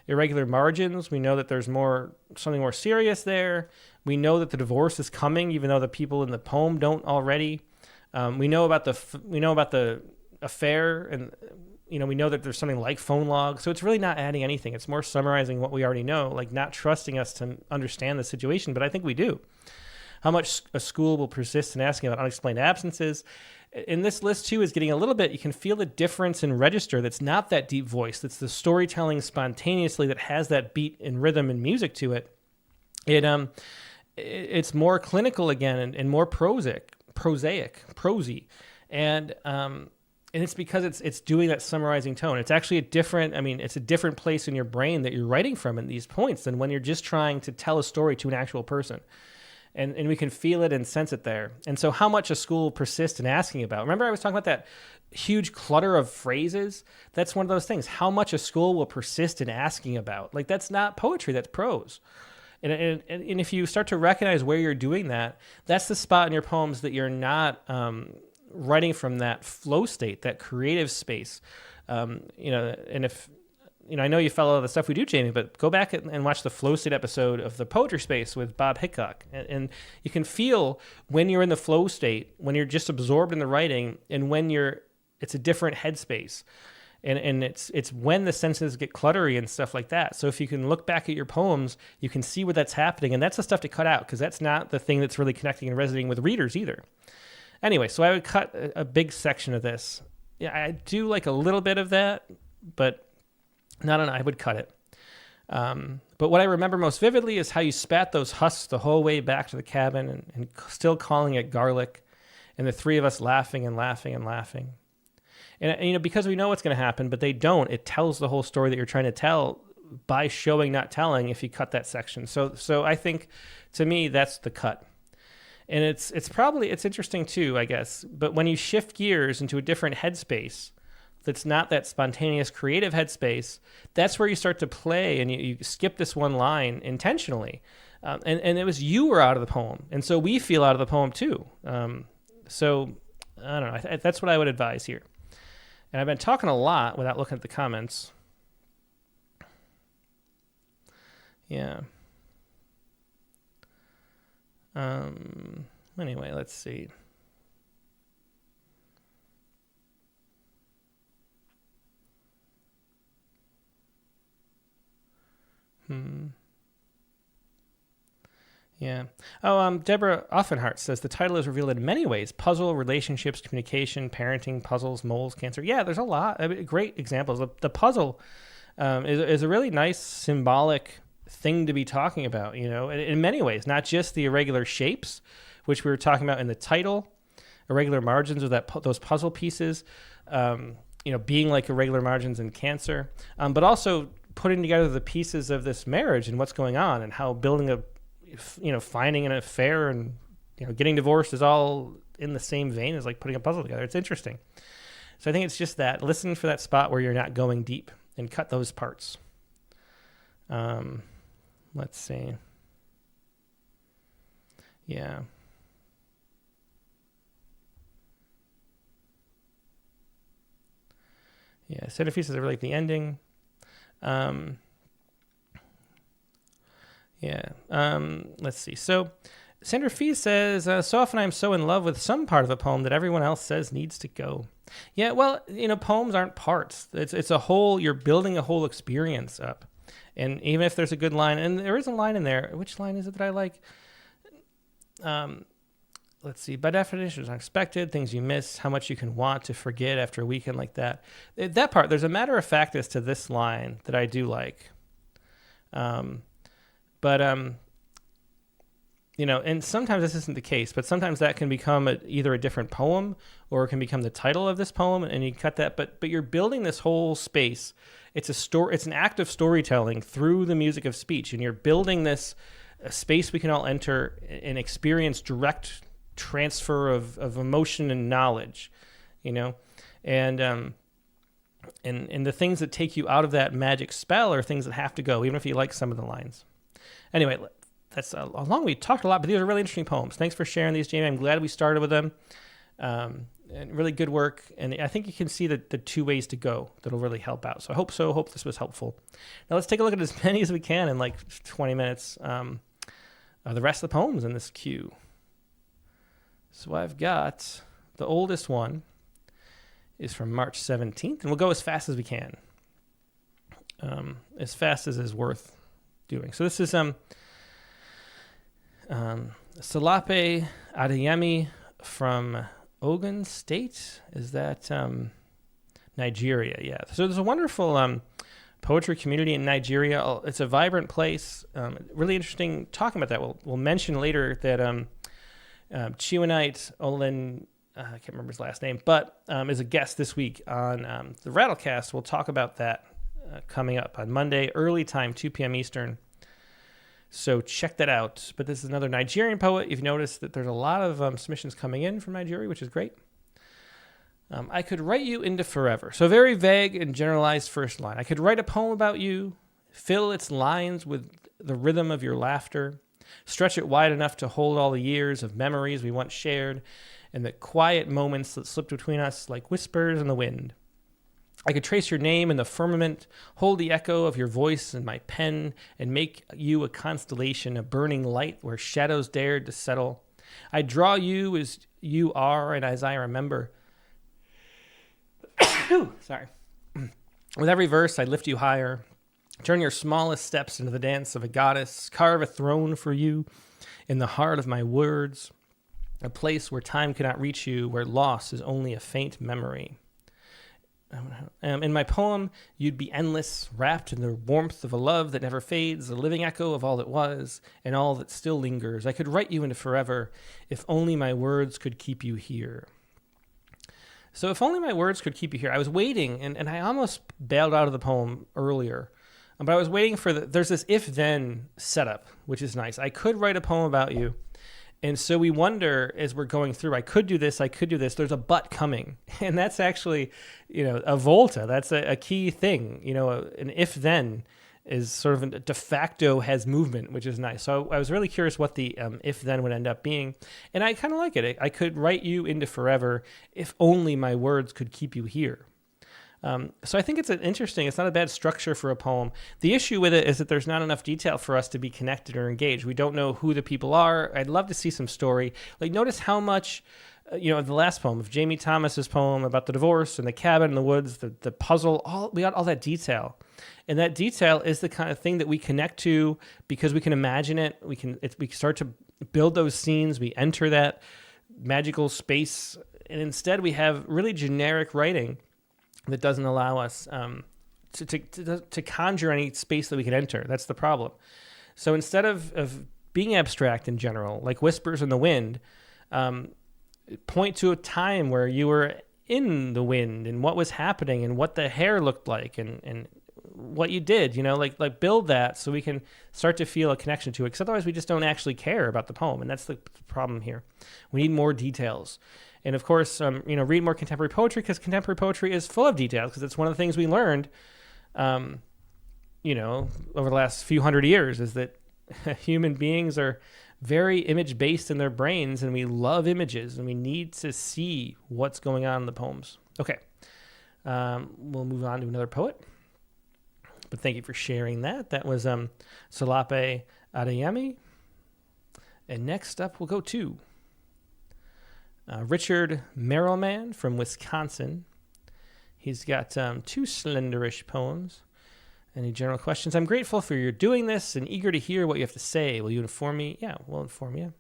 S1: Irregular Margins, we know that there's something more serious there. We know that the divorce is coming, even though the people in the poem don't already. We know about the affair, and we know that there's something like phone logs. So it's really not adding anything. It's more summarizing what we already know, like not trusting us to understand the situation. But I think we do. How much a school will persist in asking about unexplained absences. In this list, too, is getting a little bit, you can feel the difference in register that's not that deep voice. That's the storytelling spontaneously that has that beat and rhythm and music to it. It's more clinical again and more prosy. And it's because it's doing that summarizing tone. It's actually it's a different place in your brain that you're writing from in these points than when you're just trying to tell a story to an actual person. And we can feel it and sense it there. And so how much a school will persist in asking about. Remember I was talking about that huge clutter of phrases? That's one of those things. How much a school will persist in asking about. Like that's not poetry, that's prose. And if you start to recognize where you're doing that, that's the spot in your poems that you're not writing from that flow state, that creative space. And if... I know you follow the stuff we do, Jamie, but go back and watch the Flow State episode of the Poetry Space with Bob Hickok. And you can feel when you're in the flow state, when you're just absorbed in the writing, and when it's a different headspace. And it's when the senses get cluttery and stuff like that. So if you can look back at your poems, you can see where that's happening. And that's the stuff to cut out, because that's not the thing that's really connecting and resonating with readers either. Anyway, so I would cut a big section of this. Yeah, I do like a little bit of that, but... I would cut it. But what I remember most vividly is how you spat those husks the whole way back to the cabin and still calling it garlic, and the three of us laughing and laughing and laughing. And because we know what's going to happen, but they don't, it tells the whole story that you're trying to tell by showing, not telling, if you cut that section. So I think, to me, that's the cut. And it's interesting too, I guess, but when you shift gears into a different headspace, that's not that spontaneous creative headspace, that's where you start to play and you skip this one line intentionally. And it was you were out of the poem. And so we feel out of the poem too. So I don't know. That's what I would advise here. And I've been talking a lot without looking at the comments. Yeah. Anyway, let's see. Yeah. Oh, Deborah Offenhart says the title is revealed in many ways: puzzle, relationships, communication, parenting, puzzles, moles, cancer. Yeah, there's a lot. I mean, great examples. The puzzle is a really nice symbolic thing to be talking about, in many ways, not just the irregular shapes, which we were talking about in the title, irregular margins or those puzzle pieces, being like irregular margins in cancer, but also putting together the pieces of this marriage and what's going on and how building finding an affair and, getting divorced is all in the same vein as like putting a puzzle together. It's interesting. So I think it's just that. Listen for that spot where you're not going deep and cut those parts. Let's see. Yeah. Yeah, Centerpiece is really like the ending. Let's see. So Sandra Fee says, so often I'm so in love with some part of a poem that everyone else says needs to go. Yeah, well, poems aren't parts. It's a whole, you're building a whole experience up. And even if there's a good line, and there is a line in there, which line is it that I like? Let's see. By definition, it's unexpected, things you miss, how much you can want to forget after a weekend like that. That part, there's a matter of factness to this line that I do like. And sometimes this isn't the case, but sometimes that can become either a different poem or it can become the title of this poem, and you cut that. But you're building this whole space. It's an act of storytelling through the music of speech, and you're building this space we can all enter and experience direct transfer of emotion and knowledge, and the things that take you out of that magic spell are things that have to go, even if you like some of the lines. Anyway, that's we talked a lot, but these are really interesting poems. Thanks for sharing these, Jamie. I'm glad we started with them. And really good work. And I think you can see the two ways to go that'll really help out. So I hope so. Hope this was helpful. Now let's take a look at as many as we can in like 20 minutes. The rest of the poems in this queue. So I've got the oldest one is from March 17th, and we'll go as fast as we can. As fast as is worth doing. So this is Salape Adeyemi from Ogun State. Is that Nigeria? Yeah. So there's a wonderful poetry community in Nigeria. It's a vibrant place. Really interesting talking about that. We'll mention later that Chiwanite Olen, I can't remember his last name, but is a guest this week on the Rattlecast. We'll talk about that coming up on Monday, early time, 2 p.m. Eastern. So check that out. But this is another Nigerian poet. You've noticed that there's a lot of submissions coming in from Nigeria, which is great. I could write you into forever. So very vague and generalized first line. I could write a poem about you, fill its lines with the rhythm of your laughter, stretch it wide enough to hold all the years of memories we once shared and the quiet moments that slipped between us like whispers in the wind. I could trace your name in the firmament, hold the echo of your voice in my pen, and make you a constellation, a burning light where shadows dared to settle. I draw you as you are and as I remember. Sorry. With every verse, I lift you higher, turn your smallest steps into the dance of a goddess, carve a throne for you in the heart of my words, a place where time cannot reach you, where loss is only a faint memory. In my poem, you'd be endless, wrapped in the warmth of a love that never fades, a living echo of all that was and all that still lingers. I could write you into forever if only my words could keep you here. So if only my words could keep you here. I was waiting, and I almost bailed out of the poem earlier, but I was waiting for there's this if-then setup, which is nice. I could write a poem about you, And so we wonder as we're going through, I could do this, there's a but coming. And that's actually, a volta. That's a key thing. An if then is sort of a de facto has movement, which is nice. So I was really curious what the if then would end up being. And I kind of like it. I could write you into forever if only my words could keep you here. So I think it's it's not a bad structure for a poem. The issue with it is that there's not enough detail for us to be connected or engaged. We don't know who the people are. I'd love to see some story. Like, notice how much, the last poem of Jamie Thomas's poem about the divorce and the cabin in the woods, the puzzle, we got all that detail. And that detail is the kind of thing that we connect to because we can imagine it. We start to build those scenes. We enter that magical space. And instead we have really generic writing that doesn't allow us to conjure any space that we can enter. That's the problem. So instead of being abstract in general, like Whispers in the Wind, point to a time where you were in the wind and what was happening and what the hair looked like and what you did, like build that so we can start to feel a connection to it. Because otherwise we just don't actually care about the poem. And that's the problem here. We need more details. And of course, read more contemporary poetry because contemporary poetry is full of details because it's one of the things we learned, over the last few hundred years is that human beings are very image-based in their brains and we love images and we need to see what's going on in the poems. Okay, we'll move on to another poet. But thank you for sharing that. That was Solape Adeyemi. And next up, we'll go to Richard Merrillman from Wisconsin. He's got 2 slenderish poems. Any general questions? I'm grateful for your doing this and eager to hear what you have to say. Will you inform me? Yeah, we'll inform you.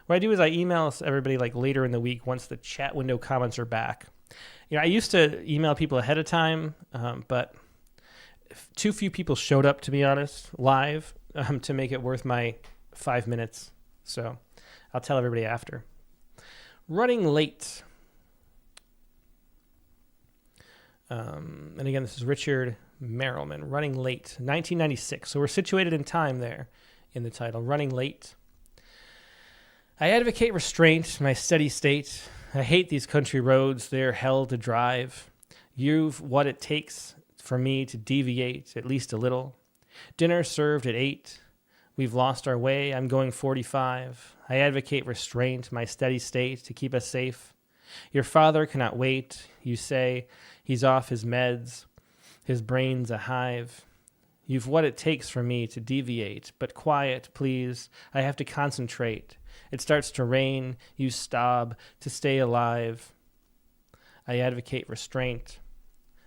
S1: What I do is I email everybody like later in the week once the chat window comments are back. I used to email people ahead of time, but too few people showed up, to be honest, live to make it worth my 5 minutes. So I'll tell everybody after. Running Late. And again, this is Richard Merrillman, Running Late, 1996. So we're situated in time there in the title, Running Late. I advocate restraint, my steady state. I hate these country roads, they're hell to drive. You've what it takes for me to deviate at least a little. Dinner served at 8. We've lost our way. I'm going 45. I advocate restraint, my steady state, to keep us safe. Your father cannot wait. You say he's off his meds. His brain's a hive. You've what it takes for me to deviate, but quiet, please. I have to concentrate. It starts to rain. You stop to stay alive. I advocate restraint.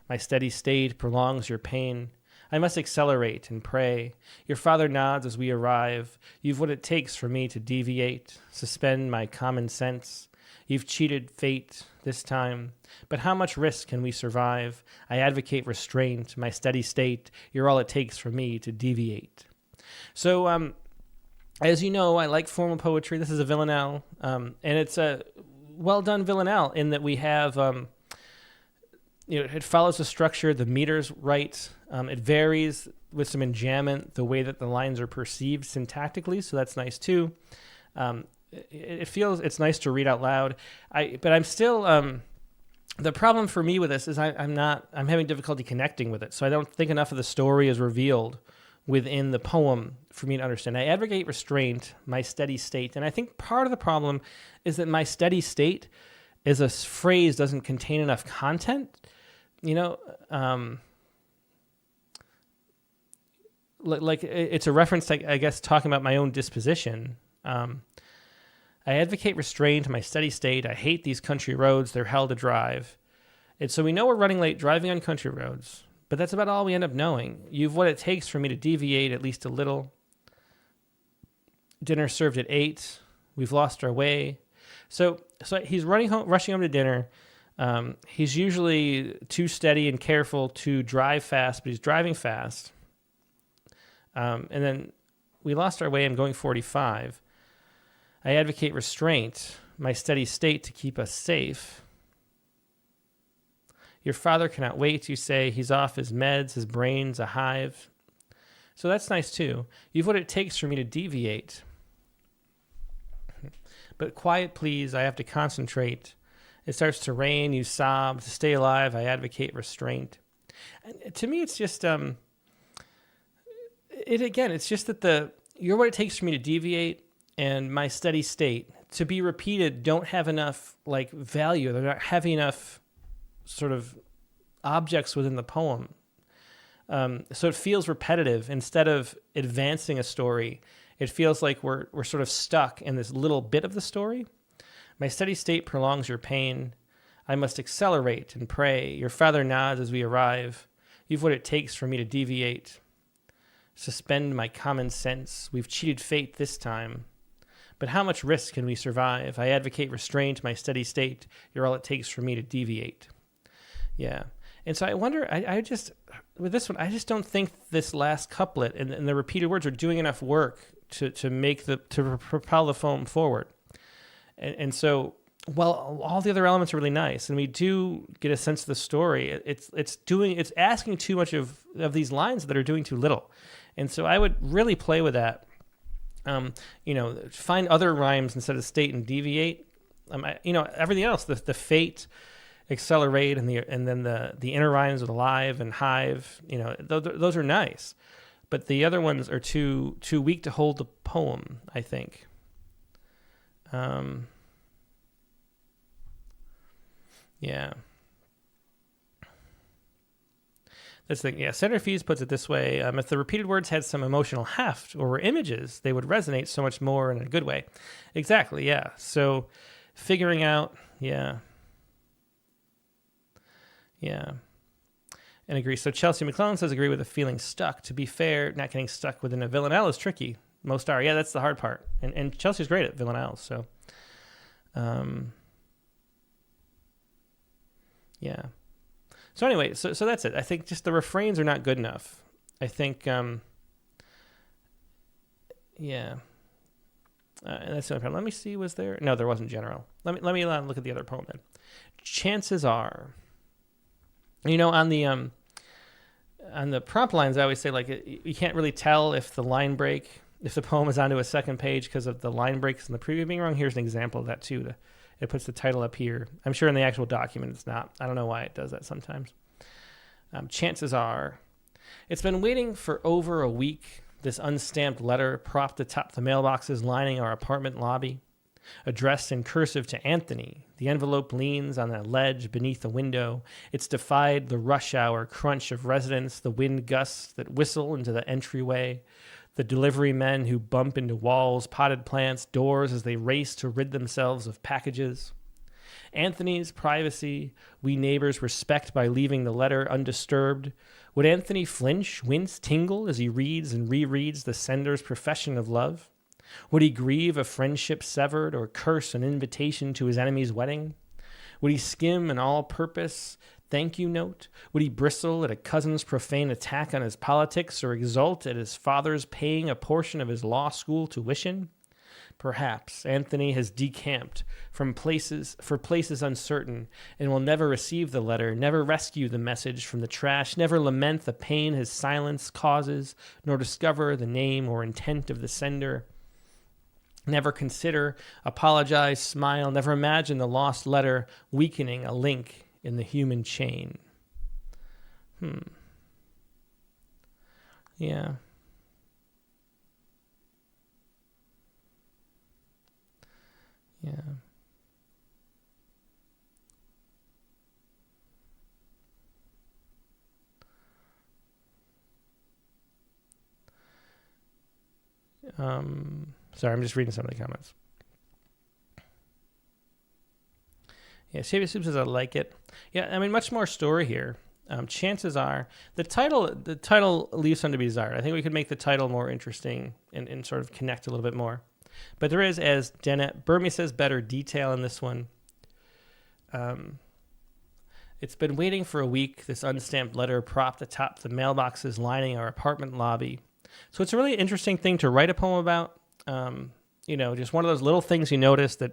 S1: My steady state prolongs your pain. I must accelerate and pray. Your father nods as we arrive. You've what it takes for me to deviate, suspend my common sense. You've cheated fate this time. But how much risk can we survive? I advocate restraint, my steady state. You're all it takes for me to deviate. So, as you know, I like formal poetry. This is a villanelle, and it's a well-done villanelle in that we have... it follows the structure, the meter's right. It varies with some enjambment, the way that the lines are perceived syntactically, so that's nice too. It's nice to read out loud. But I'm still, the problem for me with this is I'm having difficulty connecting with it, so I don't think enough of the story is revealed within the poem for me to understand. I advocate restraint, my steady state, and I think part of the problem is that my steady state as a phrase doesn't contain enough content. Like it's a reference to, I guess, talking about my own disposition. I advocate restraint, my steady state. I hate these country roads. They're hell to drive. And so we know we're running late, driving on country roads, but that's about all we end up knowing. You've what it takes for me to deviate at least a little. Dinner served at 8. We've lost our way. So he's rushing home to dinner. He's usually too steady and careful to drive fast, but he's driving fast. And then we lost our way. I'm going 45. I advocate restraint, my steady state, to keep us safe. Your father cannot wait, you say. He's off his meds. His brain's a hive. So that's nice too. You've what it takes for me to deviate. But quiet, please. I have to concentrate. It starts to rain. You sob. To stay alive, I advocate restraint. And to me, it's just it's just that you're what it takes for me to deviate, and my steady state to be repeated don't have enough like value. They're not heavy enough sort of objects within the poem. So it feels repetitive instead of advancing a story. It feels like we're sort of stuck in this little bit of the story. My steady state prolongs your pain. I must accelerate and pray. Your father nods as we arrive. You've what it takes for me to deviate. Suspend my common sense. We've cheated fate this time. But how much risk can we survive? I advocate restraint, my steady state. You're all it takes for me to deviate. Yeah. And so I wonder, with this one, I just don't think this last couplet and the repeated words are doing enough work to propel the poem forward. And so, while all the other elements are really nice, and we do get a sense of the story, it's asking too much of these lines that are doing too little. And so I would really play with that. Find other rhymes instead of state and deviate. Everything else, the fate, accelerate, and then the inner rhymes with alive and hive. Those are nice, but the other ones are too weak to hold the poem, I think. Yeah. That's the thing. Yeah, Centrifuge puts it this way. If the repeated words had some emotional heft or were images, they would resonate so much more in a good way. Exactly, yeah. So figuring out, yeah. Yeah. And agree. So Chelsea McClellan says, agree with the feeling stuck. To be fair, not getting stuck within a villanelle is tricky. Most are. Yeah, that's the hard part. And Chelsea's great at villanelles, so. Yeah. So anyway, so that's it. I think just the refrains are not good enough. I think, yeah. And that's the only problem. Let me see, was there? No, there wasn't general. Let me look at the other poem then. Chances are, on the prompt lines, I always say, like, you can't really tell if the poem is onto a second page because of the line breaks in the preview being wrong. Here's an example of that too. It puts the title up here. I'm sure in the actual document it's not. I don't know why it does that sometimes. Chances are, it's been waiting for over a week, this unstamped letter propped atop the mailboxes lining our apartment lobby. Addressed in cursive to Anthony, the envelope leans on a ledge beneath the window. It's defied the rush hour crunch of residents, the wind gusts that whistle into the entryway, the delivery men who bump into walls, potted plants, doors as they race to rid themselves of packages. Anthony's privacy, we neighbors respect by leaving the letter undisturbed. Would Anthony flinch, wince, tingle as he reads and rereads the sender's profession of love? Would he grieve a friendship severed or curse an invitation to his enemy's wedding? Would he skim an all-purpose thank you note? Would he bristle at a cousin's profane attack on his politics or exult at his father's paying a portion of his law school tuition? Perhaps Anthony has decamped for places uncertain and will never receive the letter, never rescue the message from the trash, never lament the pain his silence causes, nor discover the name or intent of the sender. Never consider, apologize, smile, never imagine the lost letter weakening a link in the human chain. Yeah. Yeah. Sorry, I'm just reading some of the comments. Yeah, Shavy Soup says I like it. Yeah, I mean, much more story here. Chances are the title leaves some to be desired. I think we could make the title more interesting and sort of connect a little bit more. But there is, as Dennett Burmy says, better detail in this one. It's been waiting for a week, this unstamped letter propped atop the mailboxes lining our apartment lobby. So it's a really interesting thing to write a poem about. Just one of those little things you notice that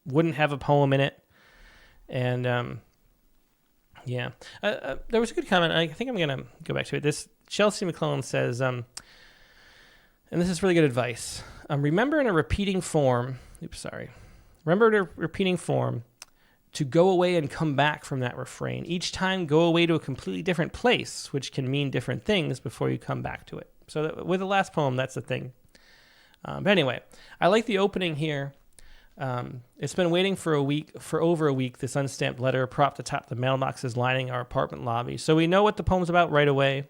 S1: wouldn't have a poem in it. And, there was a good comment. I think I'm going to go back to it. This Chelsea McClellan says, and this is really good advice. Remember in a repeating form, Remember the repeating form to go away and come back from that refrain. Each time, go away to a completely different place, which can mean different things before you come back to it. So with the last poem, that's the thing. But anyway, I like the opening here. It's been waiting for over a week, this unstamped letter propped atop the mailboxes lining our apartment lobby. So we know what the poem's about right away.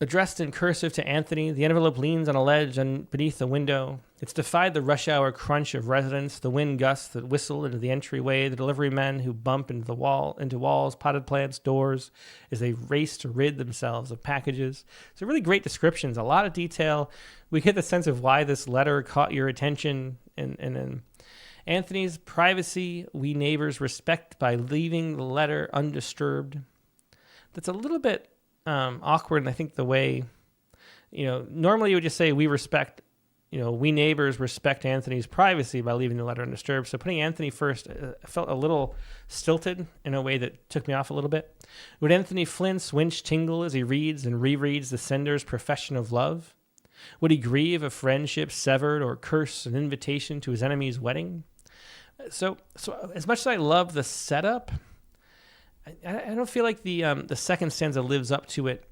S1: Addressed in cursive to Anthony, the envelope leans on a ledge beneath the window. It's defied the rush hour crunch of residents, the wind gusts that whistle into the entryway, the delivery men who bump into walls, potted plants, doors, as they race to rid themselves of packages. So really great descriptions, a lot of detail. We get the sense of why this letter caught your attention. And Anthony's privacy, we neighbors respect by leaving the letter undisturbed. That's a little bit awkward, and I think the way, normally you would just say we respect, we neighbors respect Anthony's privacy by leaving the letter undisturbed. So putting Anthony first felt a little stilted in a way that took me off a little bit. Would Anthony Flint's winch tingle as he reads and rereads the sender's profession of love? Would he grieve a friendship severed or curse an invitation to his enemy's wedding? So as much as I love the setup, I don't feel like the second stanza lives up to it.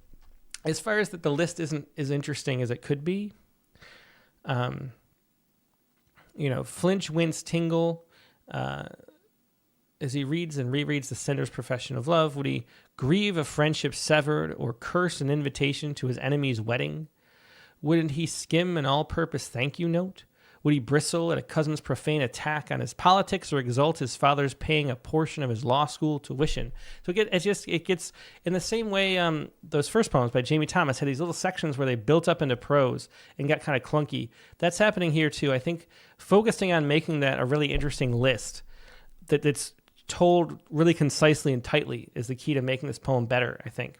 S1: As far as that, the list isn't as interesting as it could be. Flinch, wince, tingle, as he reads and rereads the sender's profession of love. Would he grieve a friendship severed or curse an invitation to his enemy's wedding? Wouldn't he skim an all-purpose thank you note? Would he bristle at a cousin's profane attack on his politics or exult his father's paying a portion of his law school tuition? So it gets in the same way those first poems by Jamie Thomas had these little sections where they built up into prose and got kind of clunky. That's happening here too. I think focusing on making that a really interesting list that's told really concisely and tightly is the key to making this poem better, I think.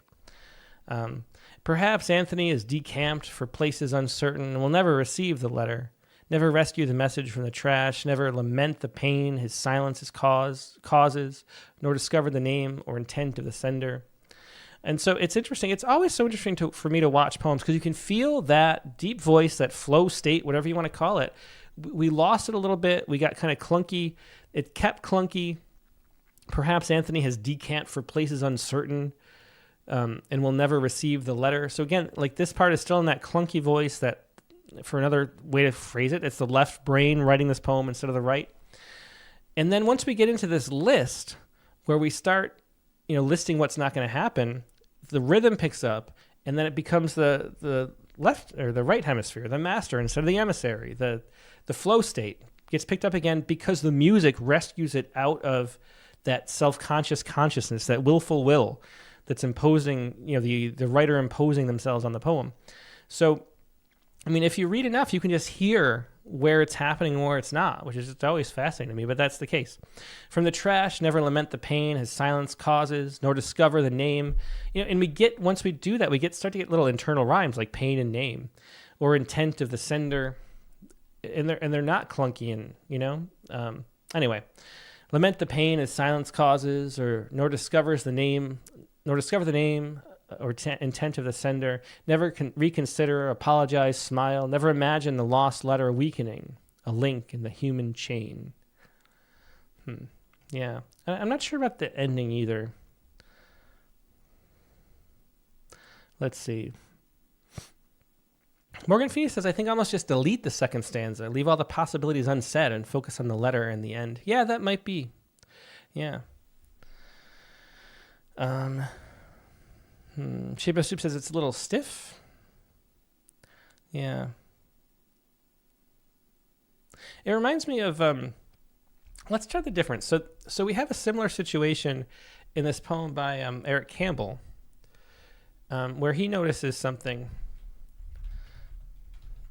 S1: Perhaps Anthony is decamped for places uncertain and will never receive the letter. Never rescue the message from the trash, never lament the pain his silence causes, nor discover the name or intent of the sender. And so it's interesting. It's always so interesting for me to watch poems because you can feel that deep voice, that flow state, whatever you want to call it. We lost it a little bit. We got kind of clunky. It kept clunky. Perhaps Anthony has decamped for places uncertain and will never receive the letter. So again, like this part is still in that clunky voice that, for another way to phrase it, it's the left brain writing this poem instead of the right. And then once we get into this list where we start, listing what's not going to happen, the rhythm picks up and then it becomes the left or the right hemisphere, the master instead of the emissary. The flow state gets picked up again because the music rescues it out of that self-conscious consciousness, that willful will that's imposing, the writer imposing themselves on the poem. So if you read enough, you can just hear where it's happening and where it's not, which is just always fascinating to me, but that's the case. From the trash, never lament the pain his silence causes, nor discover the name. And once we do that, start to get little internal rhymes like pain and name, or intent of the sender, and they're not clunky and, anyway. Lament the pain his silence causes, nor discover the name, or intent of the sender, never reconsider, apologize, smile, never imagine the lost letter weakening, a link in the human chain. Yeah. I'm not sure about the ending either. Let's see. Morgan Phoenix says, I think almost just delete the second stanza, leave all the possibilities unsaid and focus on the letter in the end. Yeah, that might be. Yeah. Shape of Soup says it's a little stiff. Yeah. It reminds me of, let's try the difference. So we have a similar situation in this poem by Eric Campbell, where he notices something.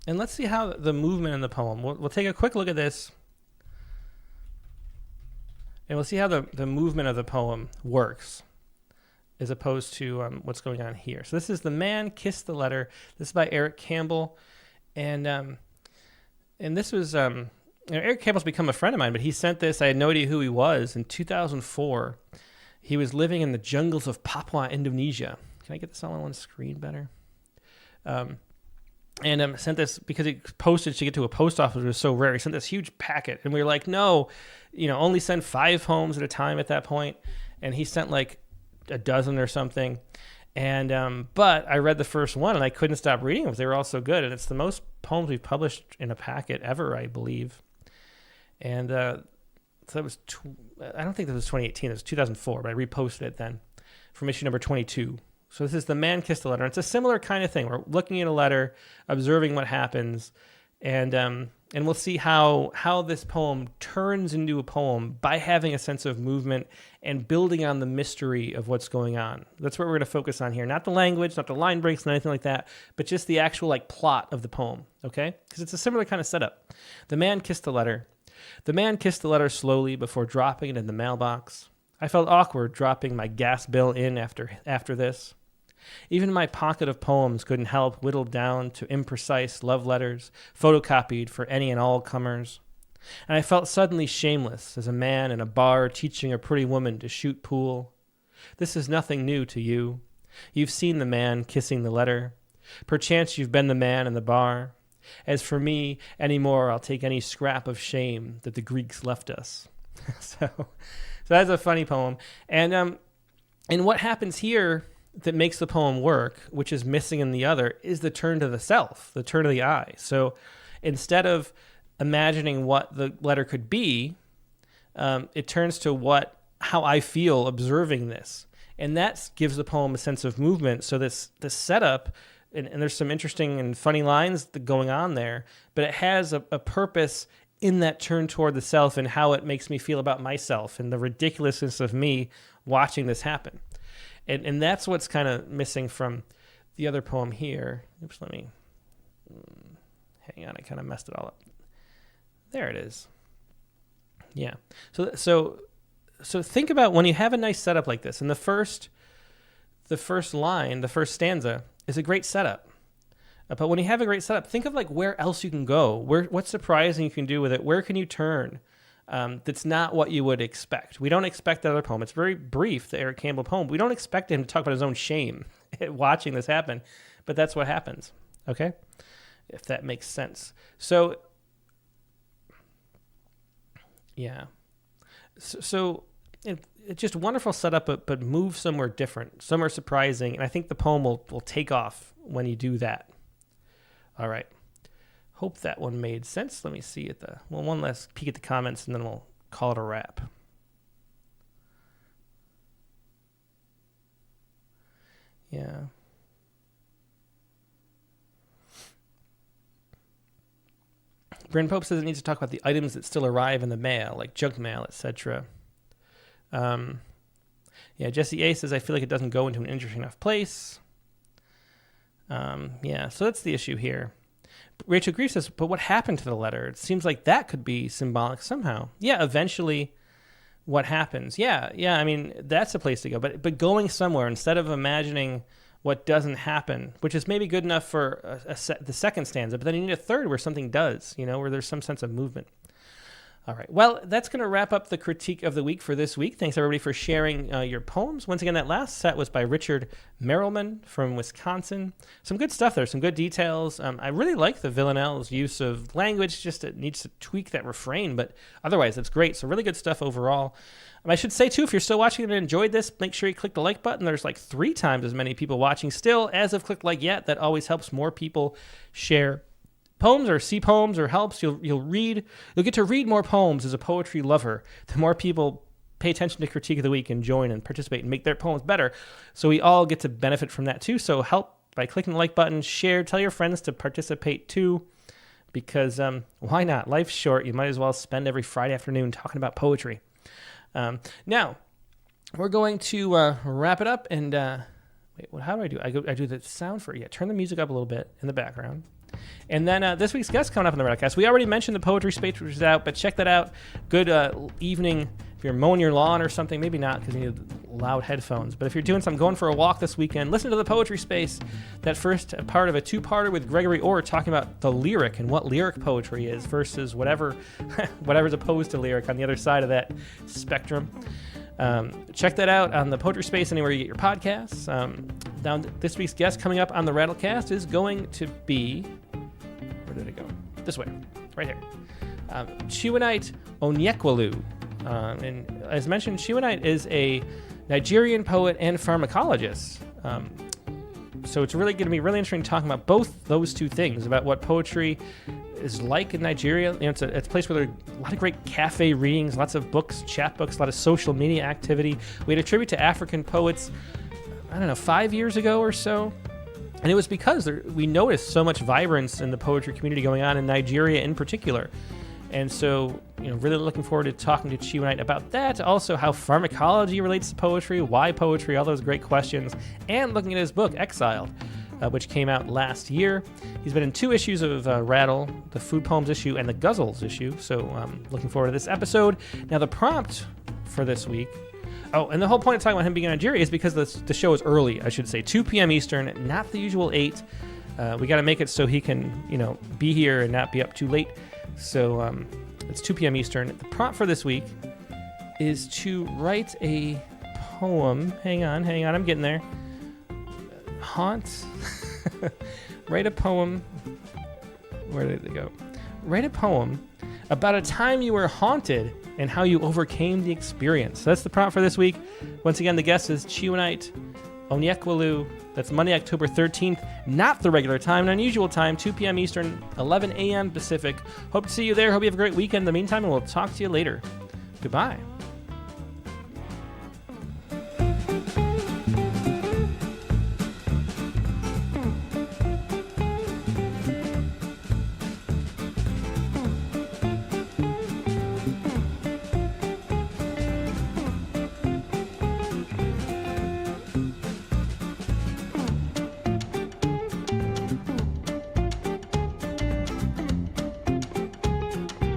S1: And let's see how the movement in the poem, we'll take a quick look at this, and we'll see how the movement of the poem works as opposed to what's going on here. So this is The Man Kissed the Letter. This is by Eric Campbell. And this was, Eric Campbell's become a friend of mine, but he sent this, I had no idea who he was, in 2004. He was living in the jungles of Papua, Indonesia. Can I get this all on one screen better? and sent this because it postage to get to a post office was so rare. He sent this huge packet, and we were like, no, only send 5 poems at a time at that point. And he sent like a dozen or something. And but I read the first one, and I couldn't stop reading them. They were all so good, and it's the most poems we've published in a packet ever, I believe. And so that was, I don't think that was 2018. It was 2004, but I reposted it then from issue number 22. So this is The Man Kissed the Letter. It's a similar kind of thing. We're looking at a letter, observing what happens, and we'll see how this poem turns into a poem by having a sense of movement and building on the mystery of what's going on. That's what we're going to focus on here. Not the language, not the line breaks, not anything like that, but just the actual plot of the poem, okay? Because it's a similar kind of setup. The man kissed the letter. The man kissed the letter slowly before dropping it in the mailbox. I felt awkward dropping my gas bill in after this. Even my pocket of poems couldn't help whittled down to imprecise love letters, photocopied for any and all comers. And I felt suddenly shameless as a man in a bar teaching a pretty woman to shoot pool. This is nothing new to you. You've seen the man kissing the letter. Perchance you've been the man in the bar. As for me, any more I'll take any scrap of shame that the Greeks left us. So that's a funny poem. And what happens here that makes the poem work, which is missing in the other, is the turn to the self, the turn of the I. So instead of imagining what the letter could be, it turns to how I feel observing this. And that gives the poem a sense of movement. So this setup, and there's some interesting and funny lines going on there, but it has a purpose in that turn toward the self and how it makes me feel about myself and the ridiculousness of me watching this happen. And that's what's kind of missing from the other poem here. Oops, let me hang on. I kind of messed it all up. There it is. Yeah. So think about when you have a nice setup like this, and the first line, the first stanza is a great setup. But when you have a great setup, think of where else you can go. What's surprising you can do with it? Where can you turn? That's not what you would expect. We don't expect that other poem. It's very brief, the Eric Campbell poem. We don't expect him to talk about his own shame at watching this happen, but that's what happens, okay? If that makes sense. So, yeah. So it's just wonderful setup, but move somewhere different, somewhere surprising, and I think the poem will take off when you do that. All right. Hope that one made sense. Let me see one last peek at the comments, and then we'll call it a wrap. Yeah. Bryn Pope says it needs to talk about the items that still arrive in the mail, like junk mail, etc. Jesse A says, I feel like it doesn't go into an interesting enough place. So that's the issue here. Rachel Grief says, but what happened to the letter? It seems like that could be symbolic somehow. Yeah, eventually what happens. Yeah, I mean, that's a place to go. But going somewhere instead of imagining what doesn't happen, which is maybe good enough for the second stanza, but then you need a third where something does, where there's some sense of movement. All right. Well, that's going to wrap up the critique of the week for this week. Thanks, everybody, for sharing your poems. Once again, that last set was by Richard Merrillman from Wisconsin. Some good stuff there, some good details. I really like the Villanelle's use of language. Just it needs to tweak that refrain, but otherwise, it's great. So really good stuff overall. I should say, too, if you're still watching and enjoyed this, make sure you click the like button. There's 3 times as many people watching still as have clicked like yet. That always helps more people share poems or see poems or helps. You'll get to read more poems as a poetry lover. The more people pay attention to Critique of the Week and join and participate and make their poems better. So we all get to benefit from that too. So help by clicking the like button, share, tell your friends to participate too, because why not? Life's short. You might as well spend every Friday afternoon talking about poetry. Now, we're going to wrap it up and wait, how do I do? I do the sound for it. Turn the music up a little bit in the background. And then this week's guest coming up on the Rattlecast. We already mentioned the Poetry Space, which is out, but check that out. Good evening if you're mowing your lawn or something. Maybe not because you need loud headphones. But if you're doing something, going for a walk this weekend, listen to the Poetry Space, that first part of a 2-parter with Gregory Orr talking about the lyric and what lyric poetry is versus whatever's opposed to lyric on the other side of that spectrum. Check that out on the Poetry Space anywhere you get your podcasts. This week's guest coming up on the Rattlecast is going to be this way, right here. Chiwonite Onyekwalu. And as mentioned, Chiwonite is a Nigerian poet and pharmacologist. So it's really going to be really interesting talking about both those two things, about what poetry is like in Nigeria. It's a place where there are a lot of great cafe readings, lots of books, chat books, a lot of social media activity. We had a tribute to African poets, 5 years ago or so. And it was because we noticed so much vibrance in the poetry community going on in Nigeria in particular. And so, really looking forward to talking to Chiwonite about that. Also, how pharmacology relates to poetry, why poetry, all those great questions, and looking at his book, Exiled, which came out last year. He's been in 2 issues of Rattle, the Food Poems issue and the Guzzles issue. So, looking forward to this episode. Now, the prompt for this week. Oh, and the whole point of talking about him being in Nigeria is because the show is early, I should say, 2 p.m. Eastern, not the usual 8. We got to make it so he can, be here and not be up too late. So it's 2 p.m. Eastern. The prompt for this week is to write a poem. Hang on, I'm getting there. Write a poem. Where did it go? Write a poem about a time you were haunted and how you overcame the experience. So that's the prompt for this week. Once again, the guest is Chiwonite Onyekwalu. That's Monday, October 13th, not the regular time, an unusual time, 2 p.m. Eastern, 11 a.m. Pacific. Hope to see you there. Hope you have a great weekend in the meantime, and we'll talk to you later. Goodbye.